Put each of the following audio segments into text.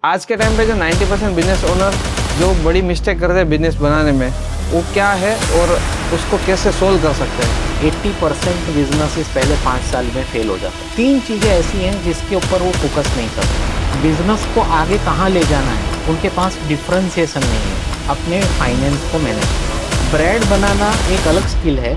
आज के टाइम पे जो 90% बिजनेस ओनर जो बड़ी मिस्टेक करते हैं बिजनेस बनाने में, वो क्या है और उसको कैसे सोल्व कर सकते हैं? 80% बिजनेसेस पहले 5 साल में फेल हो जाते हैं। 3 चीज़ें ऐसी हैं जिसके ऊपर वो फोकस नहीं करते। बिजनेस को आगे कहाँ ले जाना है, उनके पास डिफ्रेंसिएशन नहीं है अपने फाइनेंस को मैनेज। ब्रेड बनाना एक अलग स्किल है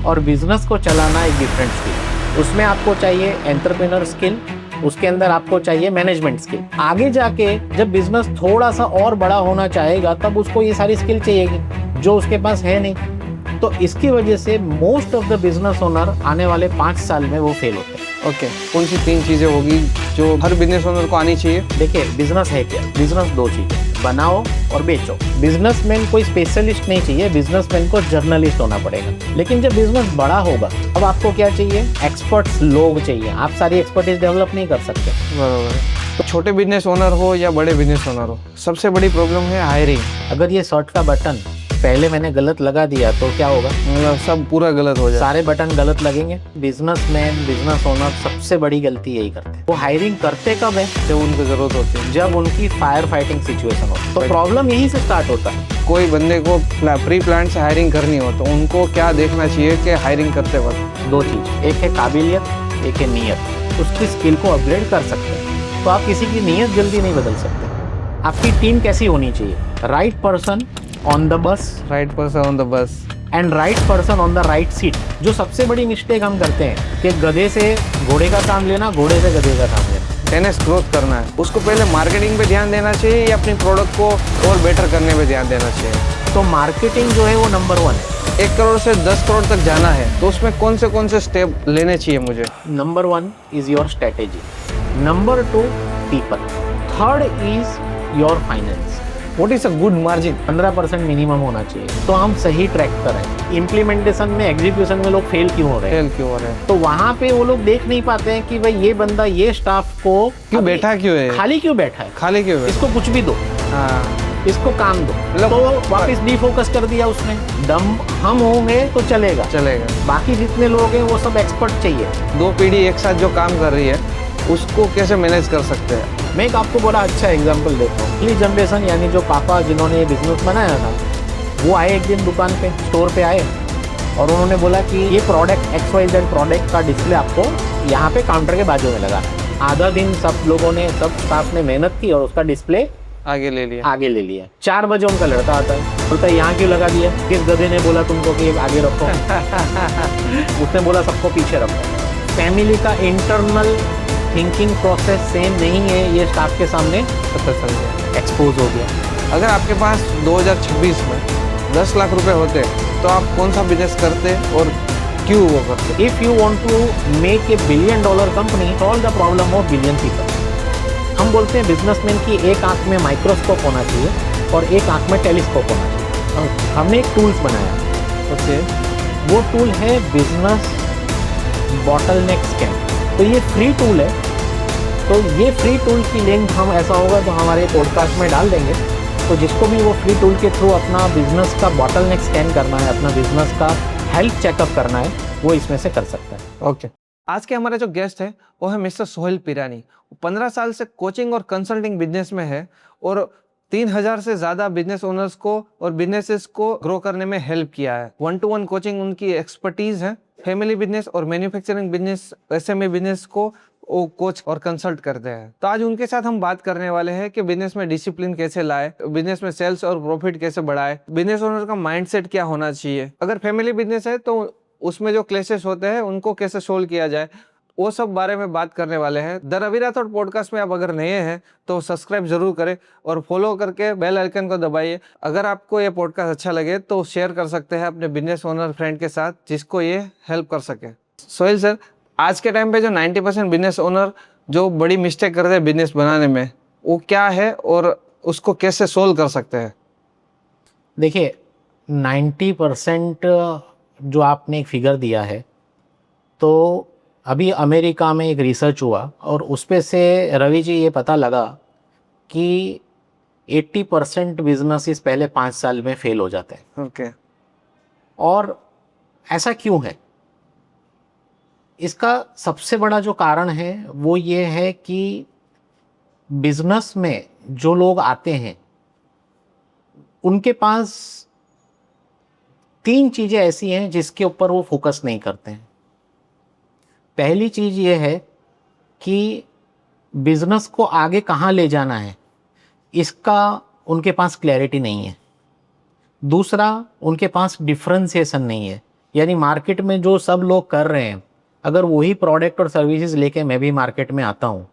और बिजनेस को चलाना एक डिफरेंट स्किल है। उसमें आपको चाहिए एंटरप्रेन्योर स्किल, उसके अंदर आपको चाहिए मैनेजमेंट स्किल। आगे जाके जब बिजनेस थोड़ा सा और बड़ा होना चाहेगा तब उसको ये सारी स्किल चाहिएगी जो उसके पास है नहीं। तो इसकी वजह से most of the business owner आने वाले 5 साल में वो फेल होते हैं। ओके, कौन सी 3 चीज़ें होगी जो हर बिजनेस ओनर को आनी चाहिए? देखिए, बिजनेस है क्या? बिजनेस 2 चीजें, बनाओ और बेचो। बिजनेसमैन कोई स्पेशलिस्ट नहीं चाहिए, बिजनेसमैन को जर्नलिस्ट होना पड़ेगा। लेकिन जब बिजनेस बड़ा होगा अब आपको क्या चाहिए? एक्सपर्ट्स लोग चाहिए। आप सारी एक्सपर्टीज डेवलप नहीं कर सकते। बराबर है। तो छोटे बिजनेस ओनर हो या बड़े बिजनेस ओनर हो, सबसे बड़ी प्रॉब्लम है हायरिंग। अगर ये शर्ट का बटन पहले मैंने गलत लगा दिया तो क्या होगा? मतलब सब पूरा गलत हो जाए, सारे बटन गलत लगेंगे। बिजनेसमैन, बिजनेस ओनर सबसे बड़ी गलती यही करते हैं। वो हायरिंग करते कब है? जब उनको जरूरत होती है, जब उनकी फायर फाइटिंग सिचुएशन हो। तो प्रॉब्लम यहीं से स्टार्ट होता है। कोई बंदे को प्री प्लान से हायरिंग करनी हो तो उनको क्या देखना चाहिए कि हायरिंग करते वक्त? 2 चीज, एक है काबिलियत, एक है नीयत। उसकी स्किल को अपग्रेड कर सकते हैं। तो आप किसी की नीयत जल्दी नहीं बदल सकते। आपकी टीम कैसी होनी चाहिए? Right person on the bus right person on the bus and right person on the right seat. जो सबसे बड़ी मिस्टेक हम करते हैं कि गधे से घोड़े का काम लेना, घोड़े से गधे का काम लेना। टेनिस ग्रोथ करना है, उसको पहले मार्केटिंग पे ध्यान देना चाहिए या अपनी प्रोडक्ट को और बेटर करने पे ध्यान देना चाहिए? तो मार्केटिंग जो है वो नंबर 1 है। 1 करोड़ से 10 करोड़ तक जाना है तो उसमें कौन से स्टेप लेने चाहिए मुझे? Number 1 is your strategy. Number 2 people. Third is your finance. What is a good margin? 15% minimum होना चाहिए। तो हम सही ट्रैक पर हैं। इम्प्लीमेंटेशन में, एग्जीक्यूशन में लोग फेल क्यों हो रहे हैं? फेल क्यों हो रहे हैं? तो वहाँ पे वो लोग देख नहीं पाते हैं कि भाई ये बंदा ये स्टाफ को क्यों बैठा क्यों है? खाली क्यों बैठा है? खाली क्यों है? इसको कुछ भी दो, हाँ, इसको काम दो। मतलब तो वापस डिफोकस कर दिया उसने। दम हम होंगे तो चलेगा, चलेगा। बाकी जितने लोग हैं वो सब एक्सपर्ट चाहिए। 2 पीढ़ी एक साथ जो काम कर रही है उसको कैसे मैनेज कर सकते हैं? मैं एक आपको बड़ा अच्छा एग्जांपल देता हूँ। अगली जनरेशन यानी जो पापा जिन्होंने ये बिजनेस बनाया था, वो आए एक दिन दुकान पे, स्टोर पे आए और उन्होंने बोला कि ये प्रोडक्ट XYZ प्रोडक्ट का डिस्प्ले आपको यहाँ पे काउंटर के बाजू में लगा। आधा दिन सब लोगों ने, सब स्टाफ ने मेहनत की और उसका डिस्प्ले आगे ले लिया। 4 बजे उनका लड़का आता है, बोलता है यहाँ क्यों लगा दिया? किस गधे ने बोला तुमको कि आगे रखो? उसने बोला सबको पीछे रखो। फैमिली का इंटरनल थिंकिंग प्रोसेस सेम नहीं है, ये स्टाफ के सामने पता चल गया, एक्सपोज हो गया। अगर आपके पास 2026 में 10 लाख रुपए होते तो आप कौन सा बिजनेस करते और क्यों वो करते? If you want to make a $1 billion company, solve the problem of billion people. हम बोलते हैं बिजनेसमैन की एक आंख में माइक्रोस्कोप होना चाहिए और एक आंख में टेलीस्कोप होना चाहिए। हमने एक टूल्स बनाया। ओके, वो टूल है बिजनेस बॉटलनेक स्कैन। तो ये फ्री टूल है। तो ये फ्री टूल की लिंक हम, ऐसा होगा तो हमारे पॉडकास्ट में डाल देंगे। तो जिसको भी वो फ्री टूल के थ्रू अपना बिजनेस का बॉटलनेक स्कैन करना है, अपना बिजनेस का हेल्थ चेकअप करना है, वो इसमें से कर सकता है। ओके। आज के हमारे जो गेस्ट है वो है मिस्टर सोहेल पिरानी। 15 साल से कोचिंग और कंसल्टिंग बिजनेस में है और 3000 से ज़्यादा बिजनेस ओनर्स को और बिजनेसेस को ग्रो करने में हेल्प किया है। 1-to-1 कोचिंग उनकी एक्सपर्टीज है। फैमिली बिजनेस और मैन्युफैक्चरिंग बिजनेस, SME बिजनेस को वो कोच और कंसल्ट करते हैं। तो आज उनके साथ हम बात करने वाले हैं कि बिजनेस में डिसिप्लिन कैसे लाए, बिजनेस में सेल्स और प्रॉफिट कैसे बढ़ाए, बिजनेस ओनर का माइंडसेट क्या होना चाहिए, अगर फैमिली बिजनेस है तो उसमें जो क्लेशेस होते हैं उनको कैसे सोल्व किया जाए, वो सब बारे में बात करने वाले हैं। द रवि राठौड़ पॉडकास्ट में आप अगर नए हैं तो सब्सक्राइब जरूर करें और फॉलो करके बेल आइकन को दबाइए। अगर आपको ये पॉडकास्ट अच्छा लगे तो शेयर कर सकते हैं अपने बिजनेस ओनर फ्रेंड के साथ जिसको ये हेल्प कर सके। सोहेल सर, आज के टाइम पे जो 90% बिजनेस ओनर जो बड़ी मिस्टेक करते हैं बिजनेस बनाने में, वो क्या है और उसको कैसे सोल्व कर सकते हैं? देखिए, 90% जो आपने एक फिगर दिया है, तो अभी अमेरिका में एक रिसर्च हुआ और उस पे से रवि जी ये पता लगा कि 80% बिजनेसेस पहले 5 साल में फेल हो जाते हैं। ओके। और ऐसा क्यों है? इसका सबसे बड़ा जो कारण है वो ये है कि बिजनेस में जो लोग आते हैं उनके पास 3 चीज़ें ऐसी हैं जिसके ऊपर वो फोकस नहीं करते हैं। पहली चीज़ ये है कि बिजनेस को आगे कहाँ ले जाना है, इसका उनके पास क्लैरिटी नहीं है। दूसरा, उनके पास डिफरेंशिएशन नहीं है, यानी मार्केट में जो सब लोग कर रहे हैं, अगर वही प्रोडक्ट और सर्विसेज लेके मैं भी मार्केट में आता हूँ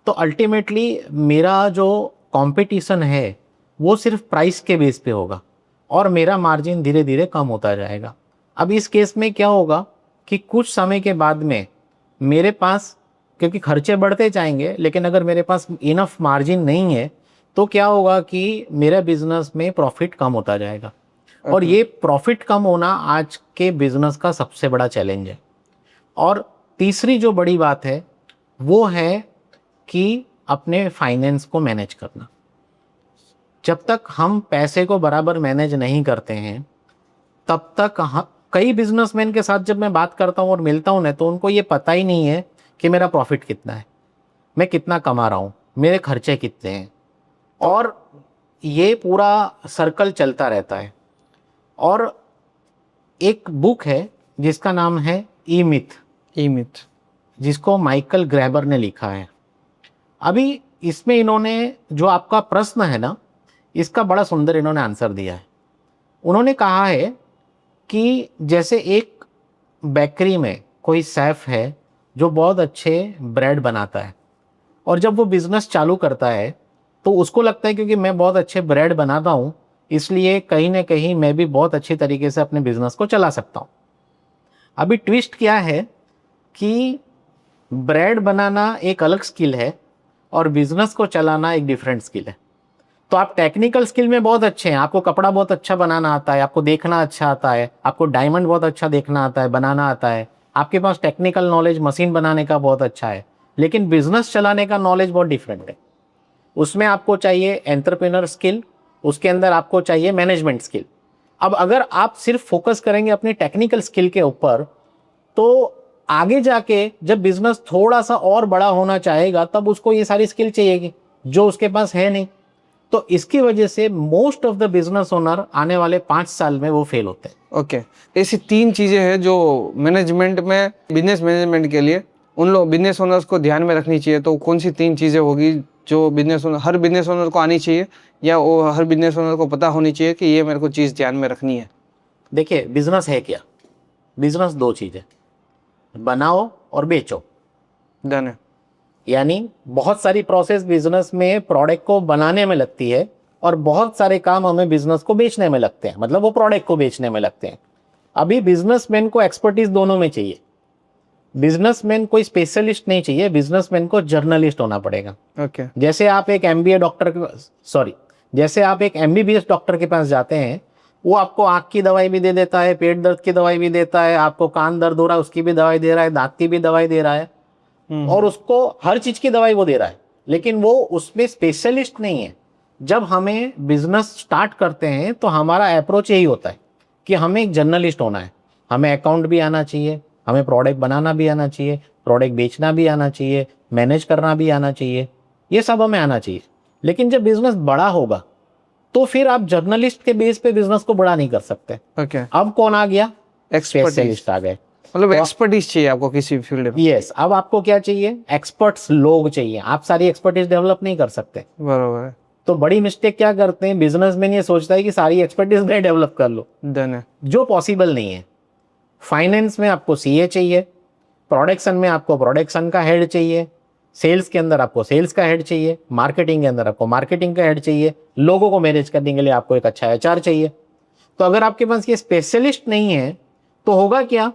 तो अल्टीमेटली मेरा जो कंपटीशन है वो सिर्फ प्राइस के बेस पे होगा और मेरा मार्जिन धीरे धीरे कम होता जाएगा। अब इस केस में क्या होगा कि कुछ समय के बाद में मेरे पास, क्योंकि खर्चे बढ़ते जाएंगे, लेकिन अगर मेरे पास इनफ मार्जिन नहीं है तो क्या होगा कि मेरे बिजनेस में प्रॉफिट कम होता जाएगा। और ये प्रॉफिट कम होना आज के बिजनेस का सबसे बड़ा चैलेंज है। और तीसरी जो बड़ी बात है वो है कि अपने फाइनेंस को मैनेज करना। जब तक हम पैसे को बराबर मैनेज नहीं करते हैं तब तक कई बिजनेसमैन के साथ जब मैं बात करता हूँ और मिलता हूँ ना, तो उनको ये पता ही नहीं है कि मेरा प्रॉफिट कितना है, मैं कितना कमा रहा हूँ, मेरे खर्चे कितने हैं, और ये पूरा सर्कल चलता रहता है। और एक बुक है जिसका नाम है ई मिथ, जिसको माइकल ग्रैबर ने लिखा है। अभी इसमें इन्होंने जो आपका प्रश्न है ना, इसका बड़ा सुंदर इन्होंने आंसर दिया है। उन्होंने कहा है कि जैसे एक बेकरी में कोई शेफ है जो बहुत अच्छे ब्रेड बनाता है, और जब वो बिज़नेस चालू करता है तो उसको लगता है क्योंकि मैं बहुत अच्छे ब्रेड बनाता हूँ इसलिए कहीं ना कहीं मैं भी बहुत अच्छी तरीके से अपने बिज़नेस को चला सकता हूँ। अभी ट्विस्ट क्या है कि ब्रेड बनाना एक अलग स्किल है और बिज़नेस को चलाना एक डिफरेंट स्किल है। तो आप टेक्निकल स्किल में बहुत अच्छे हैं, आपको कपड़ा बहुत अच्छा बनाना आता है, आपको देखना अच्छा आता है, आपको डायमंड बहुत अच्छा देखना आता है, बनाना आता है, आपके पास टेक्निकल नॉलेज मशीन बनाने का बहुत अच्छा है, लेकिन बिजनेस चलाने का नॉलेज बहुत डिफरेंट है। उसमें आपको चाहिए एंटरप्रेन्योर स्किल, उसके अंदर आपको चाहिए मैनेजमेंट स्किल। अब अगर आप सिर्फ फोकस करेंगे अपनी टेक्निकल स्किल के ऊपर तो आगे जाके जब बिजनेस थोड़ा सा और बड़ा होना चाहेगा तब उसको ये सारी स्किल चाहिएगी जो उसके पास है नहीं। तो इसकी वजह से most of the business owner आने वाले 5 साल में वो फेल होते हैं। ओके, ऐसी 3 चीज़ें हैं जो मैनेजमेंट में, बिजनेस मैनेजमेंट के लिए उन लोग बिजनेस ओनर्स को ध्यान में रखनी चाहिए। तो कौन सी 3 चीज़ें होगी जो हर बिजनेस ओनर को आनी चाहिए, या वो हर बिजनेस ओनर को पता होनी चाहिए कि ये मेरे को चीज़ ध्यान में रखनी है? देखिए, बिजनेस है क्या? बिजनेस 2 चीज़ें, बनाओ और बेचो। डन है। यानी बहुत सारी प्रोसेस बिजनेस में प्रोडक्ट को बनाने में लगती है और बहुत सारे काम हमें बिजनेस को बेचने में लगते हैं, मतलब वो प्रोडक्ट को बेचने में लगते हैं। अभी बिजनेसमैन को एक्सपर्टीज दोनों में चाहिए। बिजनेसमैन कोई स्पेशलिस्ट नहीं चाहिए, बिजनेसमैन को जर्नलिस्ट होना पड़ेगा। ओके। जैसे आप एक MBBS डॉक्टर के पास जाते हैं, वो आपको आँख की दवाई भी दे देता है, पेट दर्द की दवाई भी देता है, आपको कान दर्द हो रहा है उसकी भी दवाई दे रहा है, दांत की भी दवाई दे रहा है, और उसको हर चीज की दवाई वो दे रहा है, लेकिन वो उसमें स्पेशलिस्ट नहीं है। जब हमें बिजनेस स्टार्ट करते हैं तो हमारा अप्रोच यही होता है कि हमें एक जर्नलिस्ट होना है। हमें अकाउंट भी आना चाहिए, हमें प्रोडक्ट बनाना भी आना चाहिए, प्रोडक्ट बेचना भी आना चाहिए, मैनेज करना भी आना चाहिए, ये सब हमें आना चाहिए। लेकिन जब बिजनेस बड़ा होगा तो फिर आप जर्नलिस्ट के बेस पे बिजनेस को बड़ा नहीं कर सकते। ओके। अब कौन आ गया? एक्सपर्टीज स्पेशलिस्ट आ गए। मतलब एक्सपर्टीज चाहिए आपको किसी भी फील्ड में। यस, अब आपको क्या चाहिए? एक्सपर्ट्स लोग चाहिए। आप सारी एक्सपर्टीज डेवलप नहीं कर सकते। बराबर है। तो बड़ी मिस्टेक क्या करते हैं बिजनेसमैन, ये सोचता है कि सारी एक्सपर्टीज मैं डेवलप कर लो, डन है। जो पॉसिबल नहीं है। फाइनेंस में आपको CA चाहिए, प्रोडक्शन में आपको प्रोडक्शन का हेड चाहिए, सेल्स के अंदर आपको सेल्स का हेड चाहिए, मार्केटिंग के अंदर आपको मार्केटिंग का हेड चाहिए, लोगों को मैनेज करने के लिए आपको एक अच्छा HR चाहिए। तो अगर आपके पास ये स्पेशलिस्ट नहीं है तो होगा क्या?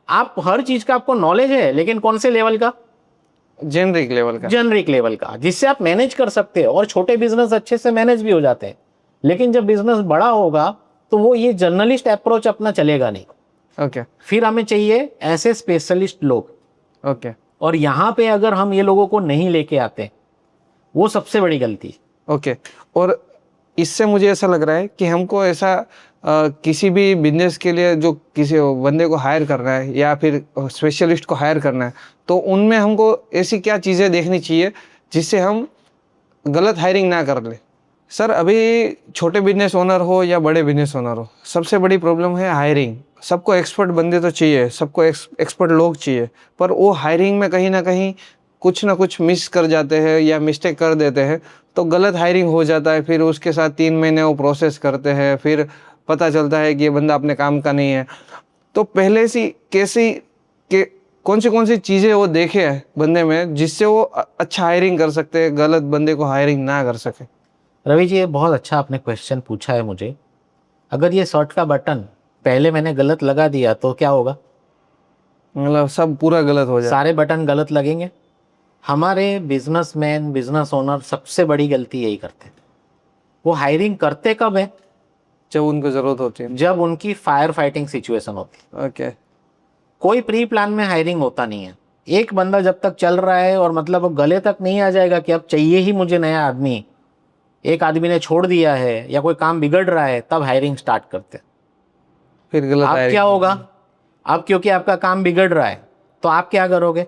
आप हर चीज का आपको नॉलेज है, लेकिन कौन से लेवल का? जेनरिक लेवल का, जिससे आप मैनेज कर सकते हैं, और छोटे बिजनेस अच्छे से मैनेज भी हो जाते हैं। लेकिन जब बिजनेस बड़ा होगा तो वो ये जर्नलिस्ट अप्रोच अपना चलेगा नहीं। ओके। फिर हमें चाहिए ऐसे स्पेशलिस्ट लोग। ओके। और यहाँ पे अगर हम ये लोगों को नहीं लेके आते, वो सबसे बड़ी गलती। ओके। और इससे मुझे ऐसा लग रहा है कि हमको ऐसा किसी भी बिजनेस के लिए जो किसी बंदे को हायर करना है या फिर स्पेशलिस्ट को हायर करना है, तो उनमें हमको ऐसी क्या चीज़ें देखनी चाहिए जिससे हम गलत हायरिंग ना कर ले। सर अभी छोटे बिजनेस ओनर हो या बड़े बिजनेस ओनर हो, सबसे बड़ी प्रॉब्लम है हायरिंग। सबको एक्सपर्ट बंदे तो चाहिए, सबको एक्सपर्ट लोग चाहिए, पर वो हायरिंग में कहीं ना कहीं कुछ ना कुछ मिस कर जाते हैं या मिस्टेक कर देते हैं, तो गलत हायरिंग हो जाता है। फिर उसके साथ 3 महीने वो प्रोसेस करते हैं, फिर पता चलता है कि ये बंदा अपने काम का नहीं है। तो पहले सी कैसी के कौन सी चीज़ें वो देखे हैं बंदे में जिससे वो अच्छा हायरिंग कर सकते हैं, गलत बंदे को हायरिंग ना कर सके। रवि जी, ये बहुत अच्छा आपने क्वेश्चन पूछा है मुझे। अगर ये शॉर्ट का बटन पहले मैंने गलत लगा दिया तो क्या होगा? मतलब सब पूरा गलत हो जाए। सारे बटन गलत लगेंगे। हमारे बिजनेसमैन, बिजनेस ओनर सबसे बड़ी गलती यही करते हैं। वो हायरिंग करते कब है? जब उनको जरूरत होती है। जब उनकी फायर फाइटिंग सिचुएशन होती है। ओके। कोई प्री प्लान में हायरिंग होता नहीं है। एक बंदा जब तक चल रहा है और मतलब वो गले तक नहीं आ जाएगा कि अब चाहिए ही मुझे नया आदमी, एक आदमी ने छोड़ दिया है या कोई काम बिगड़ रहा है, तब हायरिंग स्टार्ट करते हैं। फिर गलत अब हायरिंग क्या होगा? अब क्योंकि आपका काम बिगड़ रहा है तो आप क्या करोगे?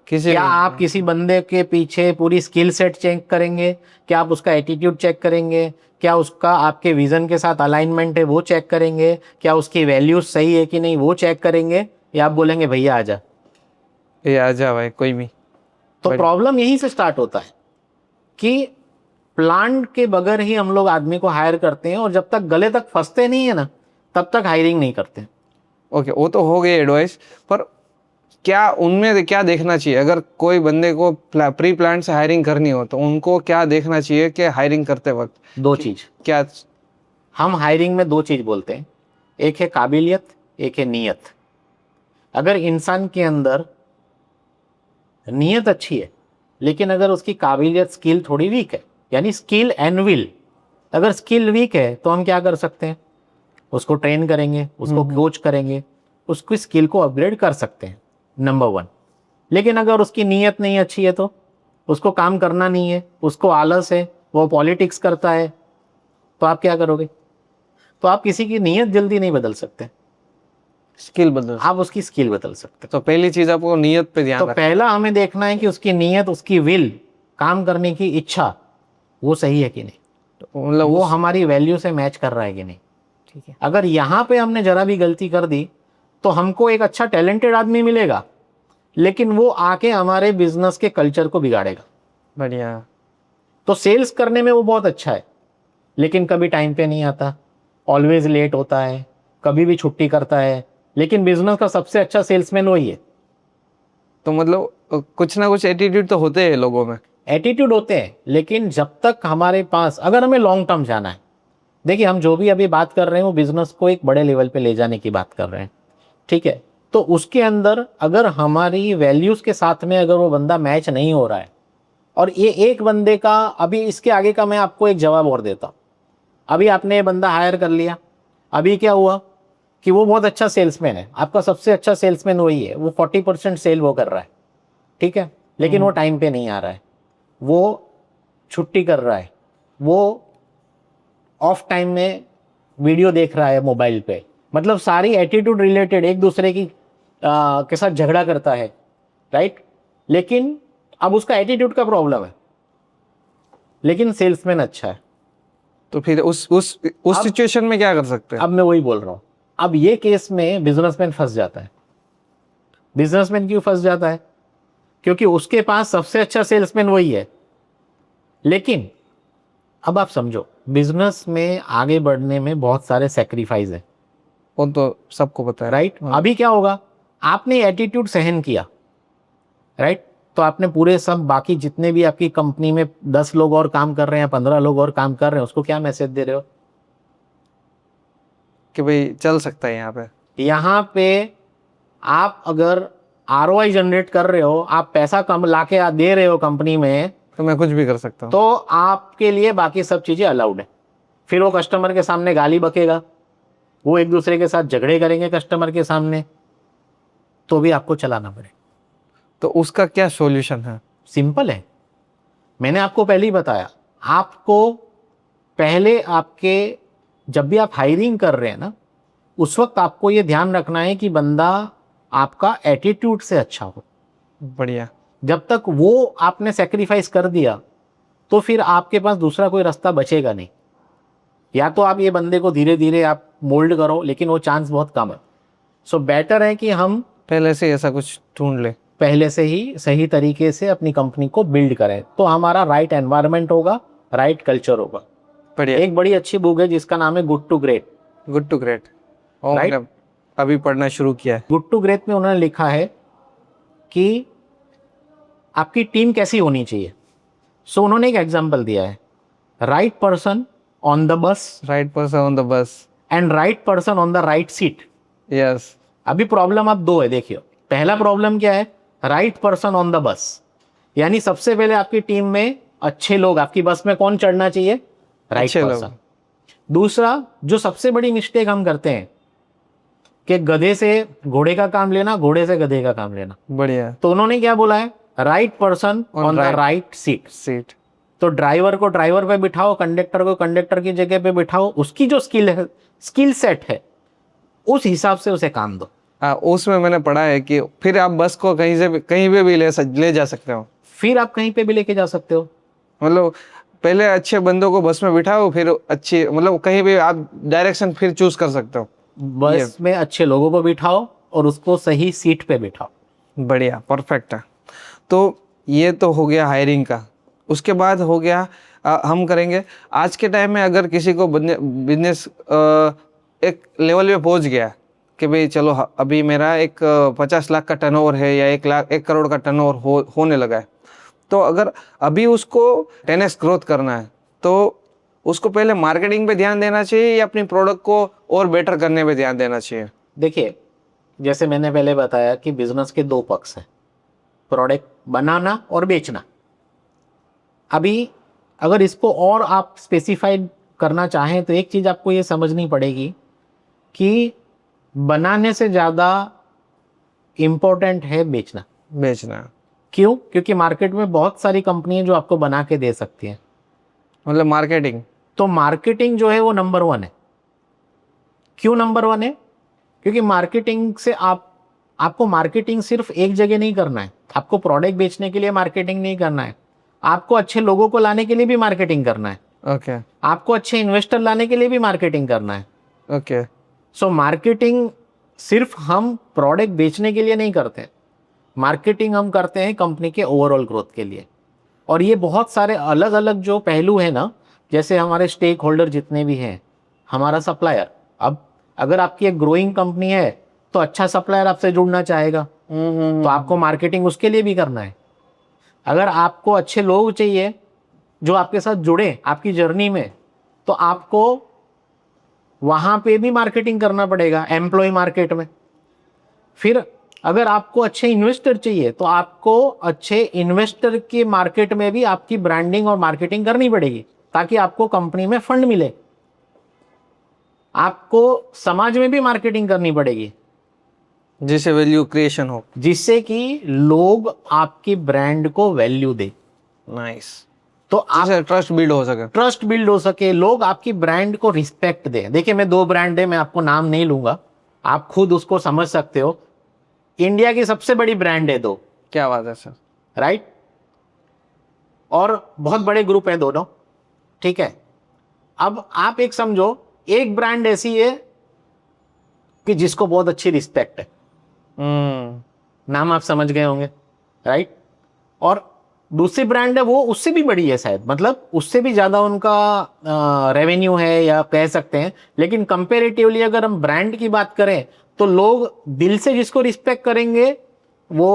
किसी क्या आप किसी बंदे के पीछे पूरी स्किल सेट चेक करेंगे? क्या आप उसका एटीट्यूड चेक करेंगे? क्या उसका आपके विजन के साथ अलाइनमेंट है वो चेक करेंगे? क्या उसकी वैल्यूज सही है कि नहीं वो चेक करेंगे? या आप बोलेंगे भैया आजा? ये आ जा भाई कोई भी। तो प्रॉब्लम यहीं से स्टार्ट होता है कि प्लान के बगैर ही हम लोग आदमी को हायर करते हैं, और जब तक गले तक फंसते नहीं है ना, तब तक हायरिंग नहीं करते। ओके, वो तो हो गई एडवाइस, पर क्या उनमें क्या देखना चाहिए? अगर कोई बंदे को प्री प्लान से हायरिंग करनी हो तो उनको क्या देखना चाहिए कि हायरिंग करते वक्त? दो चीज क्या? हम हायरिंग में दो चीज बोलते हैं, एक है काबिलियत, एक है नीयत। अगर इंसान के अंदर नीयत अच्छी है लेकिन अगर उसकी काबिलियत, स्किल थोड़ी वीक है, यानी स्किल एंड विल, अगर स्किल वीक है तो हम क्या कर सकते हैं? उसको ट्रेन करेंगे, उसको कोच करेंगे, उसकी स्किल को अपग्रेड कर सकते हैं, नंबर 1। लेकिन अगर उसकी नीयत नहीं अच्छी है, तो उसको काम करना नहीं है, उसको आलस है, वो पॉलिटिक्स करता है, तो आप क्या करोगे? तो आप किसी की नीयत जल्दी नहीं बदल सकते, स्किल बदल। आप उसकी स्किल बदल सकते। तो पहली चीज आपको नीयत पे ध्यान तो रखना। पहला हमें देखना है कि उसकी नीयत, उसकी विल, काम करने की इच्छा, वो सही है कि नहीं, मतलब वो हमारी वैल्यू से मैच कर रहा है कि नहीं। ठीक है, अगर यहाँ पे हमने जरा भी गलती कर दी तो हमको एक अच्छा टैलेंटेड आदमी मिलेगा, लेकिन वो आके हमारे बिजनेस के कल्चर को बिगाड़ेगा। बढ़िया। तो सेल्स करने में वो बहुत अच्छा है, लेकिन कभी टाइम पे नहीं आता, ऑलवेज लेट होता है, कभी भी छुट्टी करता है, लेकिन बिजनेस का सबसे अच्छा सेल्समैन वही है। तो मतलब कुछ ना कुछ एटीट्यूड तो होते हैं लोगों में। एटीट्यूड होते हैं, लेकिन जब तक हमारे पास, अगर हमें लॉन्ग टर्म जाना है, देखिए हम जो भी अभी बात कर रहे हैं वो बिजनेस को एक बड़े लेवल पे ले जाने की बात कर रहे हैं, ठीक है? तो उसके अंदर अगर हमारी वैल्यूज के साथ में अगर वो बंदा मैच नहीं हो रहा है, और ये एक बंदे का, अभी इसके आगे का मैं आपको एक जवाब और देता हूँ। अभी आपने ये बंदा हायर कर लिया, अभी क्या हुआ कि वो बहुत अच्छा सेल्समैन है, आपका सबसे अच्छा सेल्समैन वही है, वो 40% सेल वो कर रहा है, ठीक है, लेकिन वो टाइम पे नहीं आ रहा है, वो छुट्टी कर रहा है, वो ऑफ टाइम में वीडियो देख रहा है मोबाइल पे, मतलब सारी एटीट्यूड रिलेटेड एक दूसरे की के साथ झगड़ा करता है, राइट? लेकिन अब उसका एटीट्यूड का प्रॉब्लम है, लेकिन सेल्समैन अच्छा है। तो फिर उस सिचुएशन में क्या कर सकते हैं? अब मैं वही बोल रहा हूँ, अब ये केस में बिजनेसमैन फंस जाता है। बिजनेसमैन क्यों फंस जाता है? क्योंकि उसके पास सबसे अच्छा सेल्समैन वही है, लेकिन अब आप समझो, बिजनेस में आगे बढ़ने में बहुत सारे सेक्रीफाइस है, वो तो सबको पता है, राइट? अभी क्या होगा, आपने एटीट्यूड सहन किया, राइट? तो आपने पूरे सब बाकी जितने भी आपकी कंपनी में 10 लोग और काम कर रहे हैं, 15 लोग और काम कर रहे हैं, उसको क्या मैसेज दे रहे हो? कि भाई चल सकता है यहाँ पे। यहाँ पे आप अगर ROI जनरेट कर रहे हो, आप पैसा कम लाके दे रहे हो कंपनी में, तो मैं कुछ भी कर सकता हूँ। तो आपके लिए बाकी सब चीजें अलाउड है। फिर वो कस्टमर के सामने गाली बकेगा, वो एक दूसरे के साथ झगड़े करेंगे कस्टमर के सामने, तो भी आपको चलाना पड़े। तो उसका क्या सॉल्यूशन है? सिंपल है, मैंने आपको पहले ही बताया। आपको पहले आपके, जब भी आप हायरिंग कर रहे हैं ना, उस वक्त आपको ये ध्यान रखना है कि बंदा आपका एटीट्यूड से अच्छा हो। बढ़िया। जब तक वो आपने सेक्रीफाइस कर दिया तो फिर आपके पास दूसरा कोई रास्ता बचेगा नहीं। या तो आप ये बंदे को धीरे धीरे आप मोल्ड करो, लेकिन वो चांस बहुत कम है। सो बेटर है कि हम पहले से ऐसा कुछ ढूंढ ले। पहले से ही सही तरीके से अपनी कंपनी को बिल्ड करें, तो हमारा राइट एनवायरनमेंट होगा, राइट कल्चर होगा। बढ़िया। एक बड़ी अच्छी बुक है जिसका नाम है good to great. Good to great. और Right? मैंने अभी पढ़ना शुरू किया है। गुड टू ग्रेट में उन्होंने लिखा है कि आपकी टीम कैसी होनी चाहिए। सो उन्होंने एक एग्जांपल दिया है, right person on the bus right person on the bus. And right person on the right seat. Yes. अभी प्रॉब्लम अब दो है, देखिए। पहला प्रॉब्लम क्या है, right person on the bus, यानी सबसे पहले आपकी टीम में अच्छे लोग, आपकी बस में कौन चढ़ना चाहिए, राइट अच्छे लोग। पर्सन। दूसरा, जो सबसे बड़ी मिस्टेक हम करते हैं कि गधे से घोड़े का काम लेना, घोड़े से गधे का काम लेना। बढ़िया। तो उन्होंने क्या बोला है, right person on the right right seat. Seat. तो ड्राइवर को ड्राइवर पे बिठाओ, कंडक्टर को कंडक्टर की जगह पे बिठाओ, उसकी जो स्किल सेट है उस हिसाब से उसे काम दो। उसमें मैंने पढ़ा है कि फिर आप बस को कहीं से भी कहीं पे भी ले जा सकते हो। फिर आप कहीं पे भी लेके जा सकते हो। मतलब पहले अच्छे बंदों को बस में बिठाओ, फिर अच्छी मतलब कहीं भी आप डायरेक्शन फिर चूज कर सकते हो। बस में अच्छे लोगों को बिठाओ और उसको सही सीट पे बिठाओ। बढ़िया, परफेक्ट है। तो ये तो हो गया हायरिंग का। उसके बाद हो गया हम करेंगे आज के टाइम में अगर किसी को बिजनेस एक लेवल पे पहुंच गया कि भाई चलो अभी मेरा एक 50 लाख का टर्नओवर है या 1 करोड़ का टर्नओवर होने लगा है, तो अगर अभी उसको 10x ग्रोथ करना है तो उसको पहले मार्केटिंग पे ध्यान देना चाहिए या अपनी प्रोडक्ट को और बेटर करने पे ध्यान देना चाहिए? देखिए, जैसे मैंने पहले बताया कि बिजनेस के दो पक्ष हैं, प्रोडक्ट बनाना और बेचना। अभी अगर इसको और आप स्पेसिफाइड करना चाहें तो एक चीज़ आपको ये समझनी पड़ेगी कि बनाने से ज़्यादा इम्पोर्टेंट है बेचना। बेचना। क्यों? क्योंकि मार्केट में बहुत सारी कंपनी है जो आपको बना के दे सकती हैं। मतलब मार्केटिंग। तो मार्केटिंग जो है वो नंबर 1 है। क्यों नंबर 1 है? क्योंकि मार्केटिंग से आपको मार्केटिंग सिर्फ एक जगह नहीं करना है। आपको प्रोडक्ट बेचने के लिए मार्केटिंग नहीं करना है, आपको अच्छे लोगों को लाने के लिए भी मार्केटिंग करना है। ओके। आपको अच्छे इन्वेस्टर लाने के लिए भी मार्केटिंग करना है। ओके। सो मार्केटिंग सिर्फ हम प्रोडक्ट बेचने के लिए नहीं करते, मार्केटिंग हम करते हैं कंपनी के ओवरऑल ग्रोथ के लिए। और ये बहुत सारे अलग अलग जो पहलू है ना, जैसे हमारे स्टेक होल्डर जितने भी हैं, हमारा सप्लायर। अब अगर आपकी एक ग्रोइंग कंपनी है तो अच्छा सप्लायर आपसे जुड़ना चाहेगा, तो आपको मार्केटिंग उसके लिए भी करना है। अगर आपको अच्छे लोग चाहिए जो आपके साथ जुड़े आपकी जर्नी में, तो आपको वहाँ पे भी मार्केटिंग करना पड़ेगा, एम्प्लॉय मार्केट में। फिर अगर आपको अच्छे इन्वेस्टर चाहिए तो आपको अच्छे इन्वेस्टर के मार्केट में भी आपकी ब्रांडिंग और मार्केटिंग करनी पड़ेगी, ताकि आपको कंपनी में फंड मिले। आपको समाज में भी मार्केटिंग करनी पड़ेगी, जिससे वैल्यू क्रिएशन हो, जिससे कि लोग आपकी ब्रांड को वैल्यू दे। नाइस। तो आप ट्रस्ट बिल्ड हो सके। ट्रस्ट बिल्ड हो सके, लोग आपकी ब्रांड को रिस्पेक्ट दें। देखिए, मैं 2 ब्रांड है, मैं आपको नाम नहीं लूंगा, आप खुद उसको समझ सकते हो। इंडिया की सबसे बड़ी ब्रांड है 2। क्या बात है सर। राइट। और बहुत बड़े ग्रुप हैं दोनों, ठीक है। अब आप एक समझो, एक ब्रांड ऐसी है कि जिसको बहुत अच्छी रिस्पेक्ट है, नाम आप समझ गए होंगे, राइट। और दूसरी ब्रांड है वो उससे भी बड़ी है शायद, मतलब उससे भी ज़्यादा उनका रेवेन्यू है या कह सकते हैं। लेकिन कंपेरेटिवली अगर हम ब्रांड की बात करें तो लोग दिल से जिसको रिस्पेक्ट करेंगे वो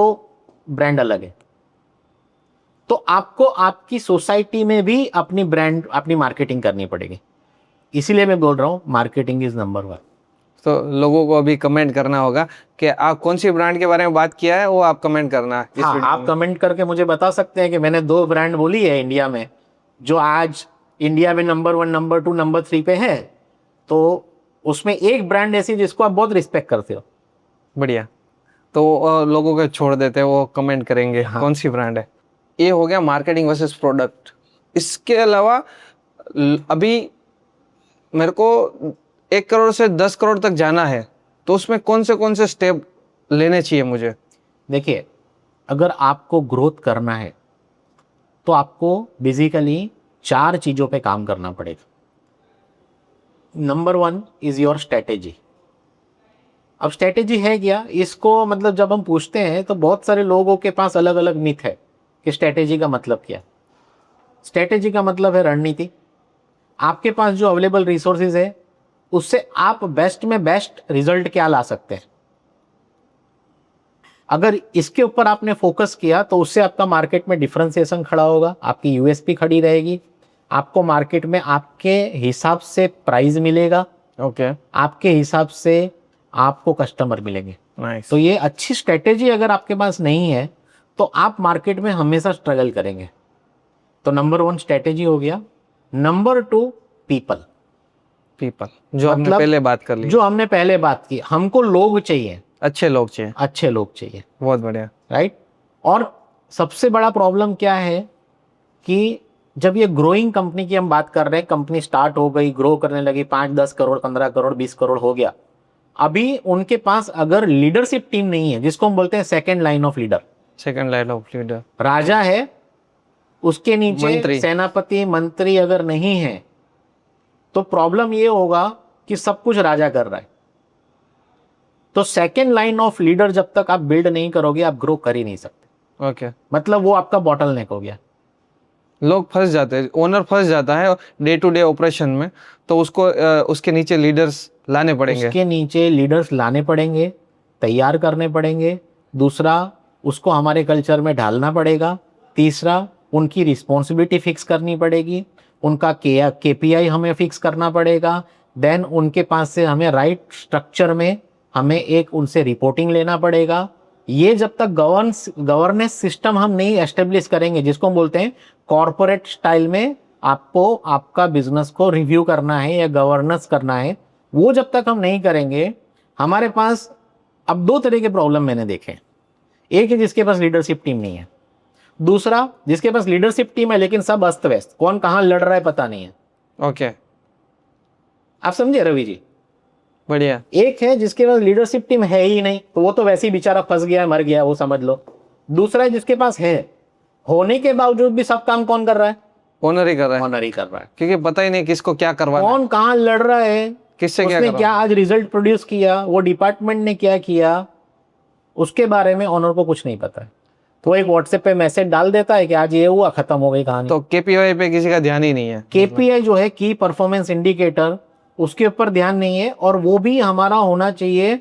ब्रांड अलग है। तो आपको आपकी सोसाइटी में भी अपनी ब्रांड, अपनी मार्केटिंग करनी पड़ेगी। इसीलिए मैं बोल रहा हूँ मार्केटिंग इज नंबर 1। तो लोगों को अभी कमेंट करना होगा कि आप कौन सी ब्रांड के बारे में बात किया है, वो आप कमेंट करना इस हाँ, वीडियो आप में। कमेंट करके मुझे बता सकते हैं कि मैंने 2 ब्रांड बोली है इंडिया में, जो आज इंडिया में नंबर 1, नंबर 2, नंबर 3 पे है। तो उसमें एक ब्रांड ऐसी जिसको आप बहुत रिस्पेक्ट करते हो। बढ़िया। तो लोगों को छोड़ देते हैं, वो कमेंट करेंगे हाँ। कौन सी ब्रांड है। ये हो गया मार्केटिंग वर्सेस प्रोडक्ट। इसके अलावा अभी मेरे को 1 करोड़ से 10 करोड़ तक जाना है, तो उसमें कौन से स्टेप लेने चाहिए मुझे? देखिए, अगर आपको ग्रोथ करना है तो तो आपको बेसिकली 4 चीज़ों पे काम करना पड़ेगा। Number 1 is your strategy. अब स्ट्रैटेजी है क्या, इसको मतलब जब हम पूछते हैं तो बहुत सारे लोगों के पास अलग अलग मिथ है कि स्ट्रैटेजी का मतलब क्या है। स्ट्रैटेजी का मतलब है रणनीति। आपके पास जो अवेलेबल रिसोर्सेज है उससे आप बेस्ट में बेस्ट रिजल्ट क्या ला सकते हैं। अगर इसके ऊपर आपने फोकस किया तो उससे आपका मार्केट में डिफरेंशिएशन खड़ा होगा, आपकी यूएसपी खड़ी रहेगी, आपको मार्केट में आपके हिसाब से प्राइस मिलेगा, ओके, आपके हिसाब से आपको कस्टमर मिलेंगे। नाइस। तो ये अच्छी स्ट्रेटेजी अगर आपके पास नहीं है तो आप मार्केट में हमेशा स्ट्रगल करेंगे। तो नंबर 1 स्ट्रेटेजी हो गया। Number 2 people. पीपल, जो हमने मतलब पहले बात कर ली, जो हमने पहले बात की, हमको लोग चाहिए, अच्छे लोग चाहिए। अच्छे लोग चाहिए, बहुत बढ़िया। राइट। और सबसे बड़ा प्रॉब्लम क्या है कि जब ये ग्रोइंग कंपनी की हम बात कर रहे हैं, कंपनी स्टार्ट हो गई, ग्रो करने लगी, 5-10 करोड़, 15 करोड़, 20 करोड़ हो गया, अभी उनके पास अगर लीडरशिप टीम नहीं है, जिसको हम बोलते हैं second line of leader, second line of leader, राजा है, उसके नीचे मंत्री। सेनापति मंत्री अगर नहीं है तो प्रॉब्लम ये होगा कि सब कुछ राजा कर रहा है। तो सेकेंड लाइन ऑफ लीडर जब तक आप बिल्ड नहीं करोगे आप ग्रो कर ही नहीं सकते। ओके, मतलब वो आपका बॉटलनेक हो गया। लोग फंस जाते हैं, ओनर फंस जाता है डे टू डे ऑपरेशन में, तो उसको उसके नीचे लीडर्स लाने पड़ेंगे। उसके नीचे लीडर्स लाने पड़ेंगे, तैयार करने पड़ेंगे। दूसरा, उसको हमारे कल्चर में ढालना पड़ेगा। तीसरा, उनकी रिस्पॉन्सिबिलिटी फिक्स करनी पड़ेगी, उनका केपीआई हमें फिक्स करना पड़ेगा। देन उनके पास से हमें राइट स्ट्रक्चर में हमें एक उनसे रिपोर्टिंग लेना पड़ेगा। ये जब तक गवर्नेंस सिस्टम हम नहीं एस्टेब्लिश करेंगे, जिसको हम बोलते हैं कॉरपोरेट स्टाइल में आपको आपका बिजनेस को रिव्यू करना है या गवर्नेंस करना है, वो जब तक हम नहीं करेंगे, हमारे पास अब 2 तरह के प्रॉब्लम मैंने देखे। एक है जिसके पास लीडरशिप टीम नहीं है, दूसरा जिसके पास लीडरशिप टीम है लेकिन सब अस्त व्यस्त, कौन कहाँ लड़ रहा है पता नहीं है। ओके, आप समझे रवि जी? बढ़िया। एक है जिसके पास लीडरशिप टीम है ही नहीं, तो वो तो वैसे ही बेचारा फंस गया, मर गया, वो समझ लो। दूसरा है जिसके पास है, होने के बावजूद भी सब काम कौन कर रहा है? ओनर ही कर रहा है, ऑनर ही कर रहा है। क्योंकि पता ही नहीं किसको क्या करवाना है, कौन कहाँ लड़ रहा है, किससे क्या उसने करवाना क्या आज रिजल्ट प्रोड्यूस किया, वो डिपार्टमेंट ने क्या किया, उसके बारे में ऑनर को कुछ नहीं पता है। तो एक व्हाट्सएप पे मैसेज डाल देता है कि आज ये हुआ, खत्म हो गई कहानी। तो केपीआई पे किसी का ध्यान ही नहीं है। केपीआई जो है, की परफॉर्मेंस इंडिकेटर, उसके ऊपर ध्यान नहीं है। और वो भी हमारा होना चाहिए,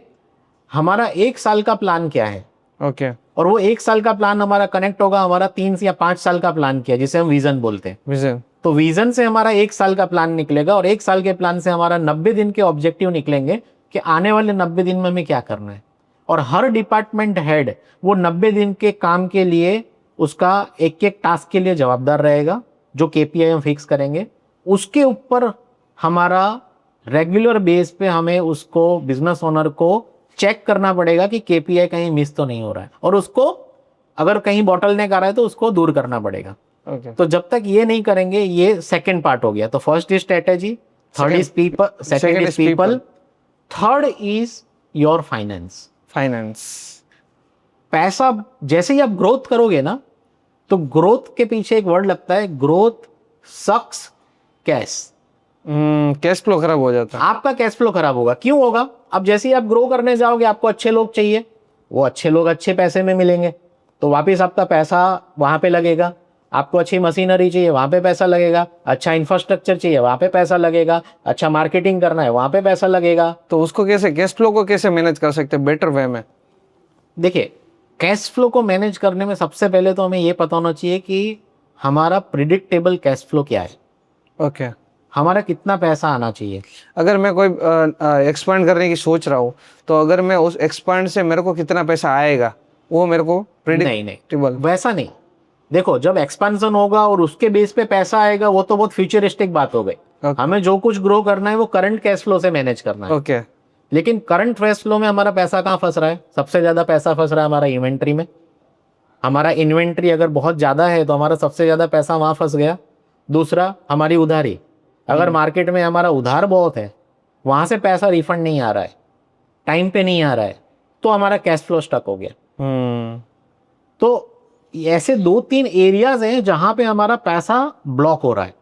हमारा 1 साल का प्लान क्या है, ओके, और वो 1 साल का प्लान हमारा कनेक्ट होगा हमारा 3 या 5 साल का प्लान क्या है, जिसे हम विजन बोलते हैं। विजन। तो विजन से हमारा 1 साल का प्लान निकलेगा, और 1 साल के प्लान से हमारा 90 दिन के ऑब्जेक्टिव निकलेंगे कि आने वाले 90 दिन में हमें क्या करना है। और हर डिपार्टमेंट हेड वो 90 दिन के काम के लिए, उसका एक एक टास्क के लिए जवाबदार रहेगा, जो केपीआई हम फिक्स करेंगे। उसके ऊपर हमारा रेगुलर बेस पे हमें उसको, बिजनेस ओनर को चेक करना पड़ेगा कि केपीआई कहीं मिस तो नहीं हो रहा है, और उसको अगर कहीं बॉटलनेक आ रहा है तो उसको दूर करना पड़ेगा। ओके, तो जब तक ये नहीं करेंगे, ये सेकंड पार्ट हो गया। तो first is strategy, third is people, second is people, third is your finance. Finance. पैसा, जैसे ही आप ग्रोथ करोगे ना, तो ग्रोथ के पीछे एक वर्ड लगता है, ग्रोथ सक्स कैश। कैश फ्लो खराब हो जाता है। आपका कैश फ्लो खराब होगा। क्यों होगा? अब जैसे ही आप ग्रो करने जाओगे, आपको अच्छे लोग चाहिए, वो अच्छे लोग अच्छे पैसे में मिलेंगे, तो वापिस आपका पैसा वहां पे लगेगा। आपको अच्छी मशीनरी चाहिए, वहां पे पैसा लगेगा। अच्छा इंफ्रास्ट्रक्चर चाहिए, वहां पे पैसा लगेगा। अच्छा मार्केटिंग करना है, वहां पे पैसा लगेगा। तो उसको कैसे, कैश फ्लो को कैसे मैनेज कर सकते हैं बेटर वे में? देखिए, कैश फ्लो को मैनेज करने में सबसे पहले तो हमें ये पता होना चाहिए कि हमारा प्रिडिक्टेबल कैश फ्लो क्या है, ओके। हमारा कितना पैसा आना चाहिए। अगर मैं कोई एक्सपांड करने की सोच रहा हूँ, तो अगर मैं उस एक्सपांड से मेरे को कितना पैसा आएगा, वो मेरे को प्रिडिक्टेबल? वैसा नहीं। देखो, जब एक्सपेंशन होगा और उसके बेस पे पैसा आएगा, वो तो बहुत फ्यूचरिस्टिक बात हो गई। हमें जो कुछ ग्रो करना है वो करंट कैश फ्लो से मैनेज करना है। ओके। लेकिन करंट कैश फ्लो में हमारा पैसा कहाँ फंस रहा है? सबसे ज्यादा पैसा फंस रहा है हमारा इन्वेंट्री में। हमारा इन्वेंट्री अगर बहुत ज्यादा है तो हमारा सबसे ज्यादा पैसा वहां फंस गया। दूसरा, हमारी उधारी, अगर मार्केट में हमारा उधार बहुत है, वहां से पैसा रिफंड नहीं आ रहा है, टाइम पे नहीं आ रहा है, तो हमारा कैश फ्लो स्टक हो गया। हम्म। तो ऐसे 2-3 एरियाज हैं जहां पे हमारा पैसा ब्लॉक हो रहा है,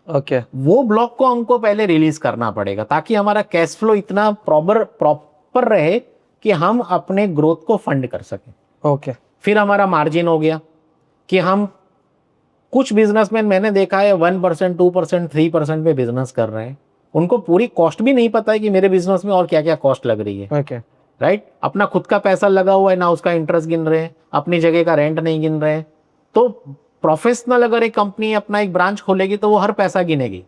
ओके वो ब्लॉक को हमको पहले रिलीज करना पड़ेगा ताकि हमारा कैश फ्लो इतना प्रॉपर रहे कि हम अपने ग्रोथ को फंड कर सकें। ओके फिर हमारा मार्जिन हो गया कि हम, कुछ बिजनेसमैन मैंने देखा है 1%, 2%, 3% पे बिजनेस कर रहे हैं, उनको पूरी कॉस्ट भी नहीं पता है कि मेरे बिजनेस में और क्या क्या कॉस्ट लग रही है। ओके राइट, अपना खुद का पैसा लगा हुआ है, ना उसका इंटरेस्ट गिन रहे हैं, अपनी जगह का रेंट नहीं गिन रहे हैं। तो प्रोफेशनल अगर एक कंपनी अपना एक ब्रांच खोलेगी तो वो हर पैसा गिनेगी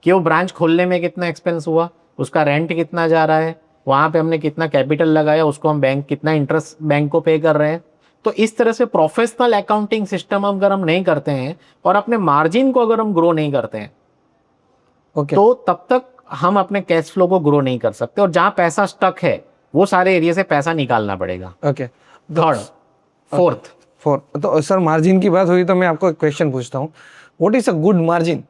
कि वो ब्रांच खोलने में कितना एक्सपेंस हुआ, उसका रेंट कितना जा रहा है, वहाँ पे हमने कितना कैपिटल लगाया, उसको हम बैंक कितना इंटरेस्ट बैंक को पे कर रहे हैं। तो इस तरह से प्रोफेशनल अकाउंटिंग सिस्टम अगर हम नहीं करते हैं और अपने मार्जिन को अगर हम ग्रो नहीं करते हैं ओके तो तब तक हम अपने कैश फ्लो को ग्रो नहीं कर सकते, और जहाँ पैसा स्टक है वो सारे एरिया से पैसा निकालना पड़ेगा। ओके थर्ड, फोर्थ, तो सर मार्जिन की बात हुई तो मैं आपको एक क्वेश्चन पूछता हूँ, what is a good margin?